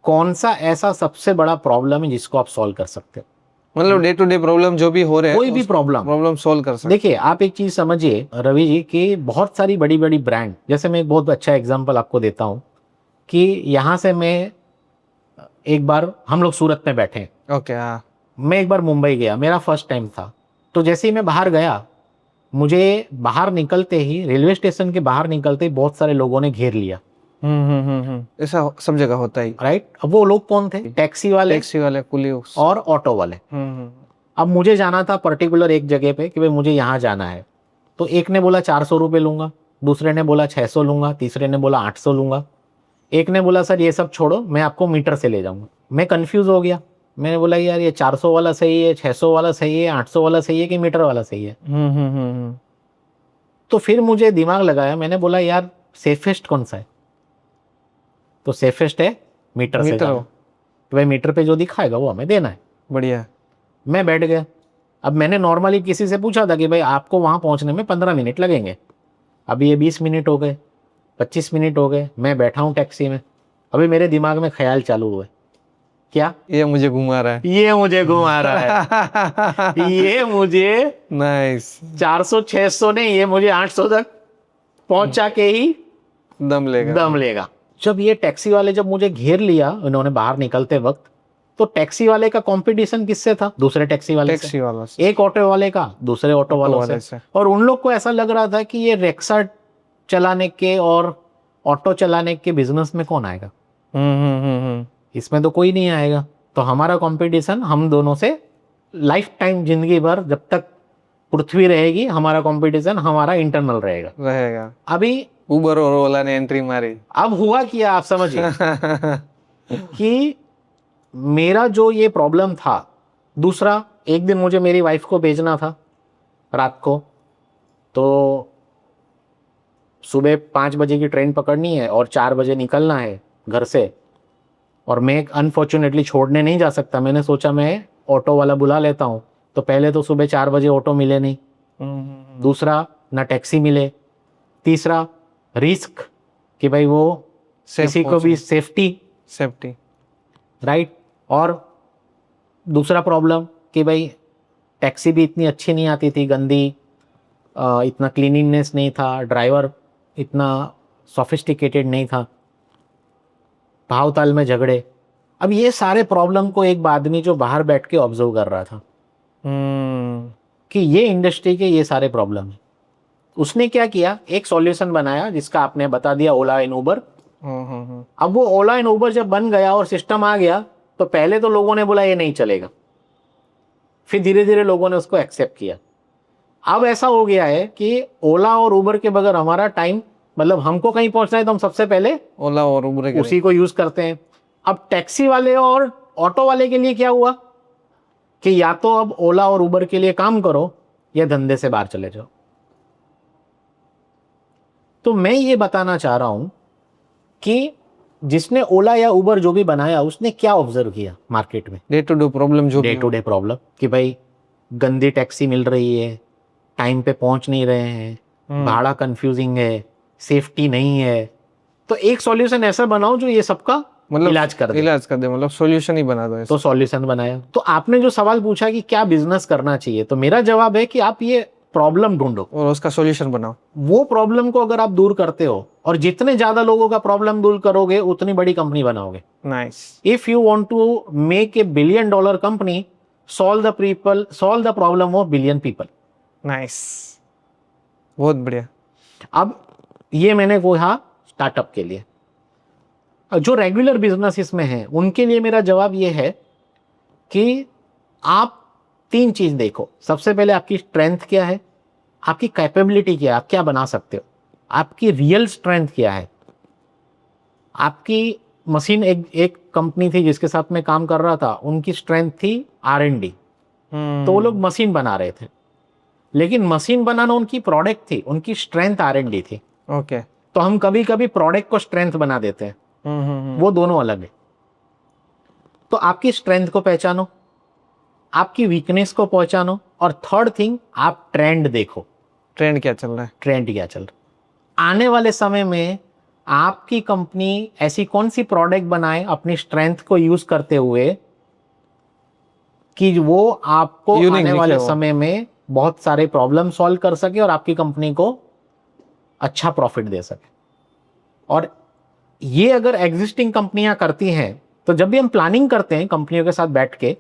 कौन सा ऐसा सबसे बड़ा प्रॉब्लम है जिसको आप सॉल्व कर सकते हो, मतलब डे टू डे प्रॉब्लम जो भी हो रहे हैं, कोई भी प्रॉब्लम सॉल्व कर सकते। देखिए, आप एक चीज समझिए रवि जी कि बहुत सारी बड़ी बड़ी ब्रांड, जैसे मैं एक बहुत अच्छा एग्जांपल आपको देता हूं कि यहाँ से मैं एक बार, हम लोग सूरत में बैठे हैं, ओके, हाँ, मैं एक बार मुंबई गया, मेरा फर्स्ट टाइम था। तो जैसे ही मैं बाहर गया, मुझे बाहर निकलते ही, रेलवे स्टेशन के बाहर निकलते ही बहुत सारे लोगों ने घेर लिया। ऐसा सब जगह होता है, राइट। अब वो लोग कौन थे, टैक्सी वाले, पुलिस और ऑटो वाले। अब मुझे जाना था पर्टिकुलर एक जगह पे कि भाई मुझे यहाँ जाना है, तो एक ने बोला 400 रुपये लूंगा, दूसरे ने बोला 600 लूंगा, तीसरे ने बोला 800 लूंगा, एक ने बोला सर ये सब छोड़ो, मैं आपको मीटर से ले जाऊंगा। मैं कंफ्यूज हो गया, मैंने बोला यार ये 400 वाला सही है, 600 वाला सही है, 800 वाला सही है कि मीटर वाला सही है। तो फिर मुझे दिमाग लगाया, मैंने बोला यार सेफेस्ट कौन सा है, तो सेफेस्ट है मीटर से जाना। तो भाई मीटर पे जो दिखाएगा वो हमें देना है। बढ़िया। मैं बैठ गया। अब मैंने नॉर्मली किसी से पूछा था कि भाई आपको वहाँ पहुँचने में 15 मिनट लगेंगे, अभी ये 20 मिनट हो गए, 25 मिनट हो गए, मैं बैठा हूँ टैक्सी में। अभी मेरे दिमाग में ख्याल चालू हुए, क्या ये मुझे घुमा रहा है, ये मुझे घुमा रहा है ये मुझे नाइस 400 600 नहीं, ये मुझे 800 तक पहुंचा के ही दम लेगा। जब ये टैक्सी वाले जब मुझे घेर लिया उन्होंने बाहर निकलते वक्त, तो टैक्सी वाले का कंपटीशन किससे था, दूसरे टैक्सी वाले से। एक ऑटो वाले का दूसरे ऑटो वालों से। और उन लोग को ऐसा लग रहा था कि ये रिक्शा चलाने के और ऑटो चलाने के बिजनेस में कौन आएगा, इसमें तो कोई नहीं आएगा। तो हमारा कंपटीशन हम दोनों से लाइफ टाइम, जिंदगी भर जब तक पृथ्वी रहेगी, हमारा कंपटीशन हमारा इंटरनल रहेगा। रहेगा। अभी उबर और ओला ने एंट्री मारी। अब हुआ क्या आप समझिए कि मेरा जो ये प्रॉब्लम था, दूसरा, एक दिन मुझे मेरी वाइफ को भेजना था रात को, तो सुबह 5 बजे की ट्रेन पकड़नी है और 4 बजे निकलना है घर से, और मैं अनफॉर्चुनेटली छोड़ने नहीं जा सकता। मैंने सोचा मैं ऑटो वाला बुला लेता हूँ। तो पहले तो सुबह 4 बजे ऑटो मिले नहीं, दूसरा ना टैक्सी मिले, तीसरा रिस्क कि भाई वो किसी को भी सेफ्टी, राइट। और दूसरा प्रॉब्लम कि भाई टैक्सी भी इतनी अच्छी नहीं आती थी, गंदी, इतना क्लीनिंगनेस नहीं था, ड्राइवर इतना सोफिस्टिकेटेड नहीं था, भाव ताल में झगड़े। अब ये सारे प्रॉब्लम को एक आदमी जो बाहर बैठ के ऑब्जर्व कर रहा था कि ये इंडस्ट्री के ये सारे प्रॉब्लम है, उसने क्या किया, एक सॉल्यूशन बनाया जिसका आपने बता दिया, ओला एंड उबर। अब वो ओला एंड उबर जब बन गया और सिस्टम आ गया, तो पहले तो लोगों ने बोला ये नहीं चलेगा, फिर धीरे धीरे लोगों ने उसको एक्सेप्ट किया। अब ऐसा हो गया है कि ओला और उबर के बगैर हमारा टाइम, मतलब हमको कहीं पहुंचना है तो हम सबसे पहले ओला और उबर उसी को यूज करते हैं। अब टैक्सी वाले और ऑटो वाले के लिए क्या हुआ कि या तो अब ओला और उबर के लिए काम करो या धंधे से बाहर चले जाओ। तो मैं ये बताना चाह रहा हूं कि जिसने ओला या उबर जो भी बनाया, उसने क्या ऑब्जर्व किया मार्केट में, डे टू डे प्रॉब्लम, जो डे टू डे प्रॉब्लम कि भाई गंदी टैक्सी मिल रही है, टाइम पे पहुंच नहीं रहे हैं, भाड़ा कंफ्यूजिंग है, सेफ्टी नहीं है। तो एक सॉल्यूशन ऐसा बनाओ जो ये सबका मतलब इलाज कर दे, मतलब सॉल्यूशन ही बना दो। तो सॉल्यूशन बनाया। तो आपने जो सवाल पूछा कि क्या बिजनेस करना चाहिए, तो मेरा जवाब है कि आप ये प्रॉब्लम ढूंढो और उसका सॉल्यूशन बनाओ। वो प्रॉब्लम को अगर आप दूर करते हो, और जितने ज्यादा लोगों का प्रॉब्लम दूर करोगे उतनी बड़ी कंपनी बनाओगे। Nice. If you want to make a $1 billion company, solve the problem of billion people. Nice, बहुत बढ़िया। अब ये मैंने कहा स्टार्टअप के लिए। जो रेगुलर बिजनेसेस में हैं उनके लिए मेरा जवाब ये है कि आप 3 चीज देखो। सबसे पहले आपकी स्ट्रेंथ क्या है, आपकी कैपेबिलिटी क्या है, आप क्या बना सकते हो, आपकी रियल स्ट्रेंथ क्या है। आपकी मशीन, एक कंपनी थी जिसके साथ मैं काम कर रहा था, उनकी स्ट्रेंथ थी R&D, तो वो लोग मशीन बना रहे थे, लेकिन मशीन बनाना उनकी प्रोडक्ट थी, उनकी स्ट्रेंथ R&D थी। ओके। तो हम कभी कभी प्रोडक्ट को स्ट्रेंथ बना देते हैं, वो दोनों अलग है। तो आपकी स्ट्रेंथ को पहचानो, आपकी वीकनेस को पहचानो, और थर्ड थिंग, आप ट्रेंड देखो, ट्रेंड क्या चल रहा है, ट्रेंड क्या चल रहा है। आने वाले समय में आपकी कंपनी ऐसी कौन सी प्रोडक्ट बनाए अपनी स्ट्रेंथ को यूज करते हुए कि वो आपको आने वाले समय में बहुत सारे प्रॉब्लम सॉल्व कर सके और आपकी कंपनी को अच्छा प्रॉफिट दे सके। और ये अगर एग्जिस्टिंग कंपनियां करती हैं, तो जब भी हम प्लानिंग करते हैं कंपनियों के साथ बैठ के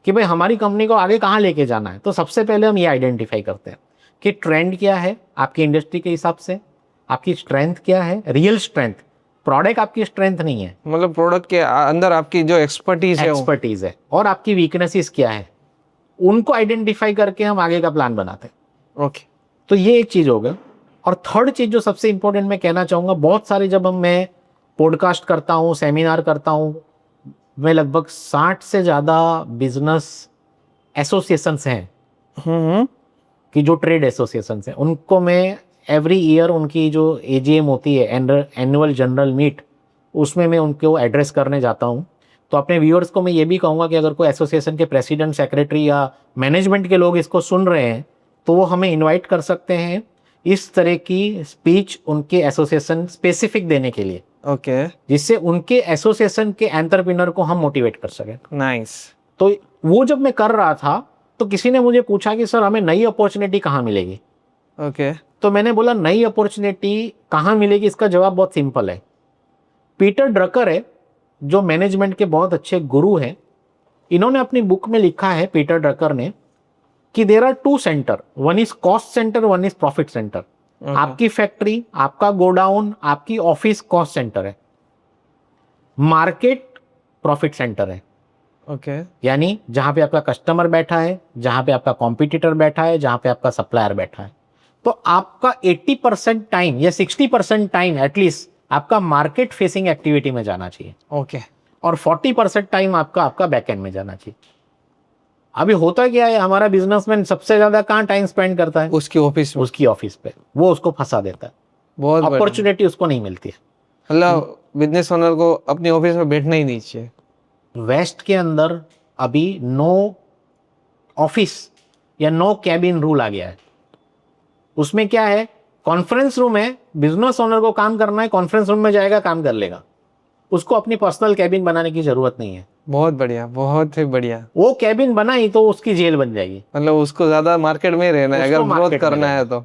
कि भाई हमारी कंपनी को आगे कहाँ लेके जाना है, तो सबसे पहले हम ये आइडेंटिफाई करते हैं कि ट्रेंड क्या है आपकी इंडस्ट्री के हिसाब से, आपकी स्ट्रेंथ क्या है, रियल स्ट्रेंथ। प्रोडक्ट आपकी स्ट्रेंथ नहीं है, मतलब प्रोडक्ट के अंदर आपकी जो एक्सपर्टीज है, और आपकी वीकनेसेस क्या है, उनको आइडेंटिफाई करके हम आगे का प्लान बनाते हैं। ओके। तो ये एक चीज हो गया। और थर्ड चीज जो सबसे इंपॉर्टेंट मैं कहना चाहूंगा, बहुत सारे जब मैं पॉडकास्ट करता हूँ, सेमिनार करता हूँ, मैं लगभग 60 से ज्यादा बिजनेस एसोसिएशंस हैं कि जो ट्रेड एसोसिएशंस हैं, उनको मैं एवरी ईयर उनकी जो AGM होती है, एनुअल जनरल मीट, उसमें मैं उनको एड्रेस करने जाता हूँ। तो अपने व्यूअर्स को मैं ये भी कहूँगा कि अगर कोई एसोसिएशन के प्रेसिडेंट, सेक्रेटरी या मैनेजमेंट के लोग इसको सुन रहे हैं, तो वो हमें इनवाइट कर सकते हैं इस तरह की स्पीच उनके एसोसिएशन स्पेसिफिक देने के लिए, ओके, जिससे उनके एसोसिएशन के एंटरप्रेन्योर को हम मोटिवेट कर सकें। नाइस। तो वो जब मैं कर रहा था, तो किसी ने मुझे पूछा कि सर हमें नई अपॉर्चुनिटी कहाँ मिलेगी। ओके। तो मैंने बोला नई अपॉर्चुनिटी कहाँ मिलेगी, इसका जवाब बहुत सिंपल है। पीटर ड्रकर है, जो मैनेजमेंट के बहुत अच्छे गुरु हैं, इन्होंने अपनी बुक में लिखा है, पीटर ड्रकर ने, कि there are 2 centre, one is cost centre, one is profit centre. आपकी फैक्ट्री, आपका गोडाउन, आपकी ऑफिस कॉस्ट सेंटर है, मार्केट प्रॉफिट सेंटर है। ओके यानी जहां पे आपका कस्टमर बैठा है, जहां पे आपका कॉम्पिटिटर बैठा है, जहां पे आपका सप्लायर बैठा है, तो आपका 80% टाइम या 60% टाइम एटलीस्ट आपका मार्केट फेसिंग एक्टिविटी में जाना चाहिए ओके और 40% टाइम आपका बैकएंड में जाना चाहिए। अभी होता क्या है, हमारा बिजनेसमैन सबसे ज्यादा कहाँ टाइम स्पेंड करता है? उसकी ऑफिस में। उसकी ऑफिस पे। वो उसको फंसा देता है, बहुत बढ़िया। अपॉर्चुनिटी उसको नहीं मिलती है। मतलब बिजनेस ओनर को अपनी ऑफिस में बैठना ही नहीं चाहिए। वेस्ट के अंदर अभी नो ऑफिस या नो कैबिन रूल आ गया है। उसमें क्या है, कॉन्फ्रेंस रूम है, बिजनेस ओनर को काम करना है, कॉन्फ्रेंस रूम में जाएगा, काम कर लेगा, उसको अपनी पर्सनल कैबिन बनाने की जरूरत नहीं है। बहुत बढ़िया, बहुत ही बढ़िया। वो कैबिन बनाई तो उसकी जेल बन जाएगी। मतलब उसको ज्यादा मार्केट में ही रहना है, उसको अगर ग्रोथ market में करना है रहना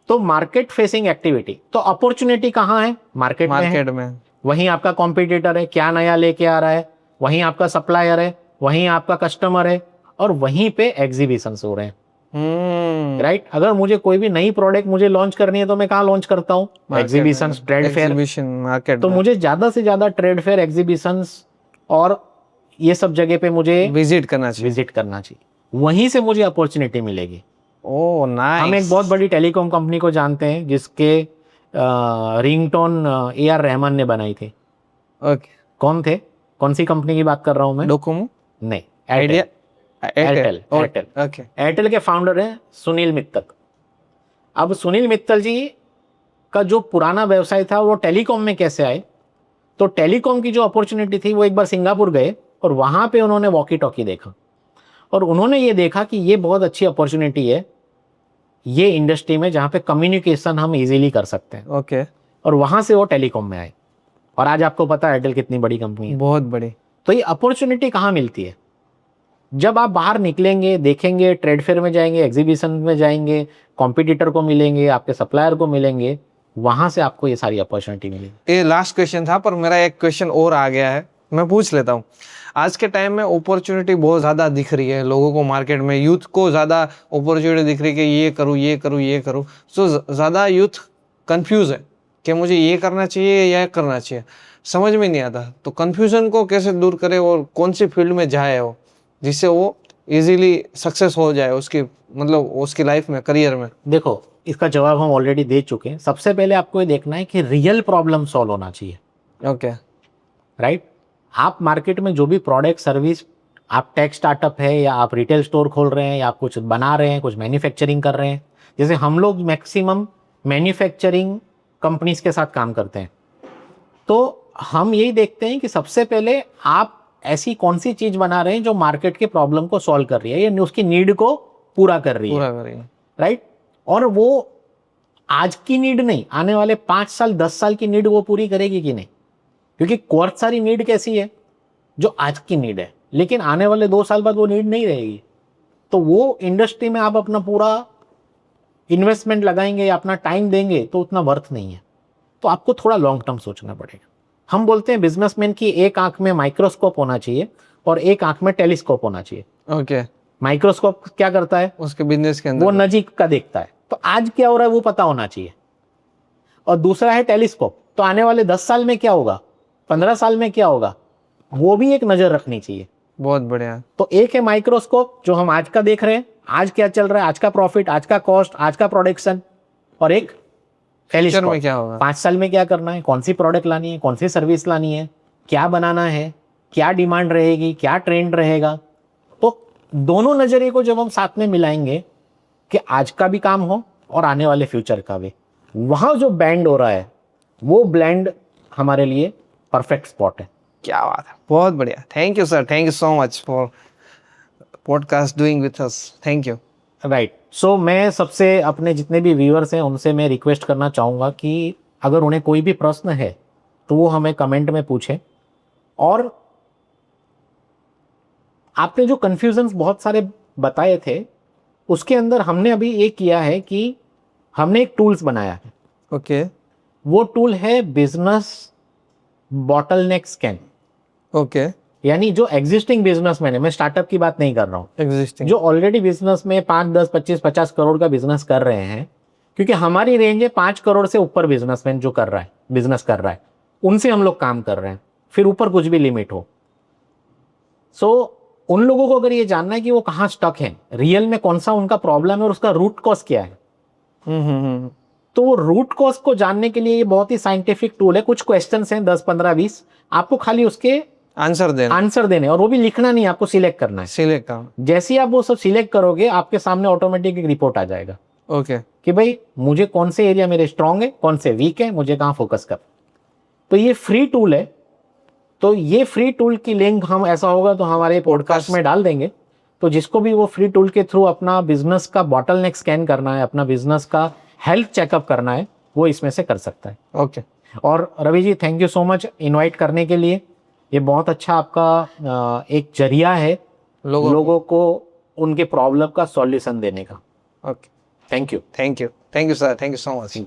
तो मार्केट फेसिंग एक्टिविटी। तो अपॉर्चुनिटी कहाँ है? मार्केट में है। मार्केट में। वहीं आपका कॉम्पिटिटर है, क्या नया लेके आ रहा है, वहीं आपका सप्लायर है, वहीं आपका कस्टमर है, और वहीं पे एग्जीबिशंस हो रहे हैं। राइट। अगर मुझे कोई भी नई प्रोडक्ट मुझे लॉन्च करनी है तो मैं कहाँ लॉन्च करता हूँ? Exhibitions, trade fair. Exhibition market तो में मुझे ज्यादा से ज्यादा ट्रेड फेयर, एग्जीबिशंस और ये सब जगह पे मुझे विजिट करना चाहिए। विजिट करना चाहिए। वहीं से मुझे अपॉर्चुनिटी मिलेगी। Oh nice. हम एक बहुत बड़ी टेलीकॉम कंपनी को जानते हैं जिसके रिंगटोन AR रहमान ने बनाई थी। ओके। कौन थे? कौन सी कंपनी की बात कर रहा हूं मैं? डोकोमो। नहीं, idea. Airtel. Airtel. Okay. Airtel के फाउंडर हैं सुनील मित्तल। अब सुनील मित्तल जी का जो पुराना व्यवसाय था वो टेलीकॉम में कैसे आए? तो टेलीकॉम की जो अपॉर्चुनिटी थी, वो एक बार सिंगापुर गए और वहां पे उन्होंने वॉकी टॉकी देखा और उन्होंने ये देखा कि ये बहुत अच्छी अपॉर्चुनिटी है ये इंडस्ट्री में, जहां पे कम्युनिकेशन हम इजीली कर सकते हैं। ओके। और वहां से वो टेलीकॉम में आए और आज आपको पता है एयरटेल कितनी बड़ी कंपनी है। बहुत बड़ी। तो ये अपॉर्चुनिटी कहाँ मिलती है? जब आप बाहर निकलेंगे, देखेंगे, ट्रेड फेयर में जाएंगे, एग्जीबिशन में जाएंगे, कॉम्पिटिटर को मिलेंगे, आपके सप्लायर को मिलेंगे, वहां से आपको ये सारी अपॉर्चुनिटी मिलेगी। ये लास्ट क्वेश्चन था, पर मेरा एक क्वेश्चन और आ गया है, मैं पूछ लेता हूँ। आज के टाइम में अपॉर्चुनिटी बहुत ज़्यादा दिख रही है लोगों को, मार्केट में यूथ को ज़्यादा अपॉर्चुनिटी दिख रही है कि ये करूँ ये करूँ ये करूँ। सो ज़्यादा यूथ कंफ्यूज है कि मुझे ये करना चाहिए या करना चाहिए, समझ में नहीं आता। तो कन्फ्यूजन को कैसे दूर करे और कौन सी फील्ड में जाए वो, जिससे वो इजीली सक्सेस हो जाए उसकी, मतलब उसकी लाइफ में, करियर में। देखो, इसका जवाब हम ऑलरेडी दे चुके हैं। सबसे पहले आपको ये देखना है कि रियल प्रॉब्लम सॉल्व होना चाहिए। ओके। राइट। आप मार्केट में जो भी प्रोडक्ट, सर्विस, आप टेक स्टार्टअप है या आप रिटेल स्टोर खोल रहे हैं या आप कुछ बना रहे हैं, कुछ मैन्युफैक्चरिंग कर रहे हैं, जैसे हम लोग मैक्सिमम मैन्युफैक्चरिंग कंपनीज के साथ काम करते हैं, तो हम यही देखते हैं कि सबसे पहले आप ऐसी कौन सी चीज बना रहे हैं जो मार्केट के प्रॉब्लम को सॉल्व कर रही है या उसकी नीड को पूरा कर रही है। पूरा करेंगे। राइट। और वो आज की नीड नहीं, आने वाले 5 साल 10 साल की नीड वो पूरी करेगी कि नहीं, क्योंकि बहुत सारी नीड कैसी है जो आज की नीड है लेकिन आने वाले 2 साल बाद वो नीड नहीं रहेगी। तो वो इंडस्ट्री में आप अपना पूरा इन्वेस्टमेंट लगाएंगे या अपना टाइम देंगे तो उतना वर्थ नहीं है। तो आपको थोड़ा लॉन्ग टर्म सोचना पड़ेगा। हम बोलते हैं बिजनेसमैन की एक आंख में माइक्रोस्कोप होना चाहिए और एक आंख में टेलीस्कोप होना चाहिए। ओके। माइक्रोस्कोप क्या करता है? उसके बिजनेस के अंदर वो नजीक का देखता है, तो आज क्या हो रहा है वो पता होना चाहिए। और दूसरा है टेलीस्कोप, तो आने वाले 10 साल में क्या होगा, 15 साल में क्या होगा, वो भी एक नजर रखनी चाहिए। बहुत बढ़िया। तो एक है माइक्रोस्कोप जो हम आज का देख रहे हैं, आज क्या चल रहा है, आज का प्रॉफिट, आज का कॉस्ट, आज का प्रोडक्शन, और एक टेलीस्कोप में क्या होगा, 5 साल में क्या करना है, कौन सी प्रोडक्ट लानी है, कौन सी सर्विस लानी है, क्या बनाना है, क्या डिमांड रहेगी, क्या ट्रेंड रहेगा। तो दोनों नजरिए को जब हम साथ में मिलाएंगे कि आज का भी काम हो और आने वाले फ्यूचर का भी, वहां जो बैंड हो रहा है वो ब्लेंड हमारे लिए परफेक्ट स्पॉट है। क्या बात है, बहुत बढ़िया। Thank you sir, thank you so much for podcast doing with us. Thank you. Right. So मैं सबसे, अपने जितने भी व्यूअर्स हैं उनसे मैं रिक्वेस्ट करना चाहूँगा कि अगर उन्हें कोई भी प्रश्न है तो वो हमें कमेंट में पूछें। और आपने जो कन्फ्यूजन्स बहुत सारे बताए थे उसके अंदर हमने अभी ये किया है कि हमने एक टूल्स बनाया है। ओके। वो टूल है बिजनेस बॉटलनेक स्कैन। ओके। यानी जो एग्जिस्टिंग बिजनेसमैन है, मैं स्टार्टअप की बात नहीं कर रहा हूँ, एग्जिस्टिंग जो ऑलरेडी बिजनेस में 5, 10, 25, 50 करोड़ का बिजनेस कर रहे हैं, क्योंकि हमारी रेंज है 5 करोड़ से ऊपर बिजनेसमैन जो कर रहा है, बिजनेस कर रहा है, उनसे हम लोग काम कर रहे हैं, फिर ऊपर कुछ भी लिमिट हो। सो उन लोगों को अगर ये जानना है कि वो कहाँ स्टक है, रियल में कौन सा उनका प्रॉब्लम है और उसका रूट कॉज क्या है, तो वो रूट कॉज को जानने के लिए ये बहुत ही साइंटिफिक टूल है। कुछ क्वेश्चंस हैं 10 15 20, आपको खाली उसके आंसर देना और वो भी लिखना नहीं, आपको सिलेक्ट करना है। सिलेक्ट करना। जैसे ही आप वो सब सिलेक्ट करोगे, आपके सामने ऑटोमेटिक एक रिपोर्ट आ जाएगा ओके कि भाई मुझे कौन से एरिया मेरे स्ट्रांग है, कौन से वीक है, मुझे कहाँ फोकस कर। तो ये फ्री टूल है। तो ये फ्री टूल की लिंक हम, ऐसा होगा तो हमारे पॉडकास्ट में डाल देंगे। तो जिसको भी वो फ्री टूल के थ्रू अपना बिजनेस का बॉटलनेक स्कैन करना है, अपना बिजनेस का हेल्थ चेकअप करना है, वो इसमें से कर सकता है। ओके। और Ravi ji, thank you so much invite करने के लिए। ये बहुत अच्छा आपका एक जरिया है लोगों को उनके प्रॉब्लम का सॉल्यूशन देने का। Okay thank you. Thank you sir, thank you so much.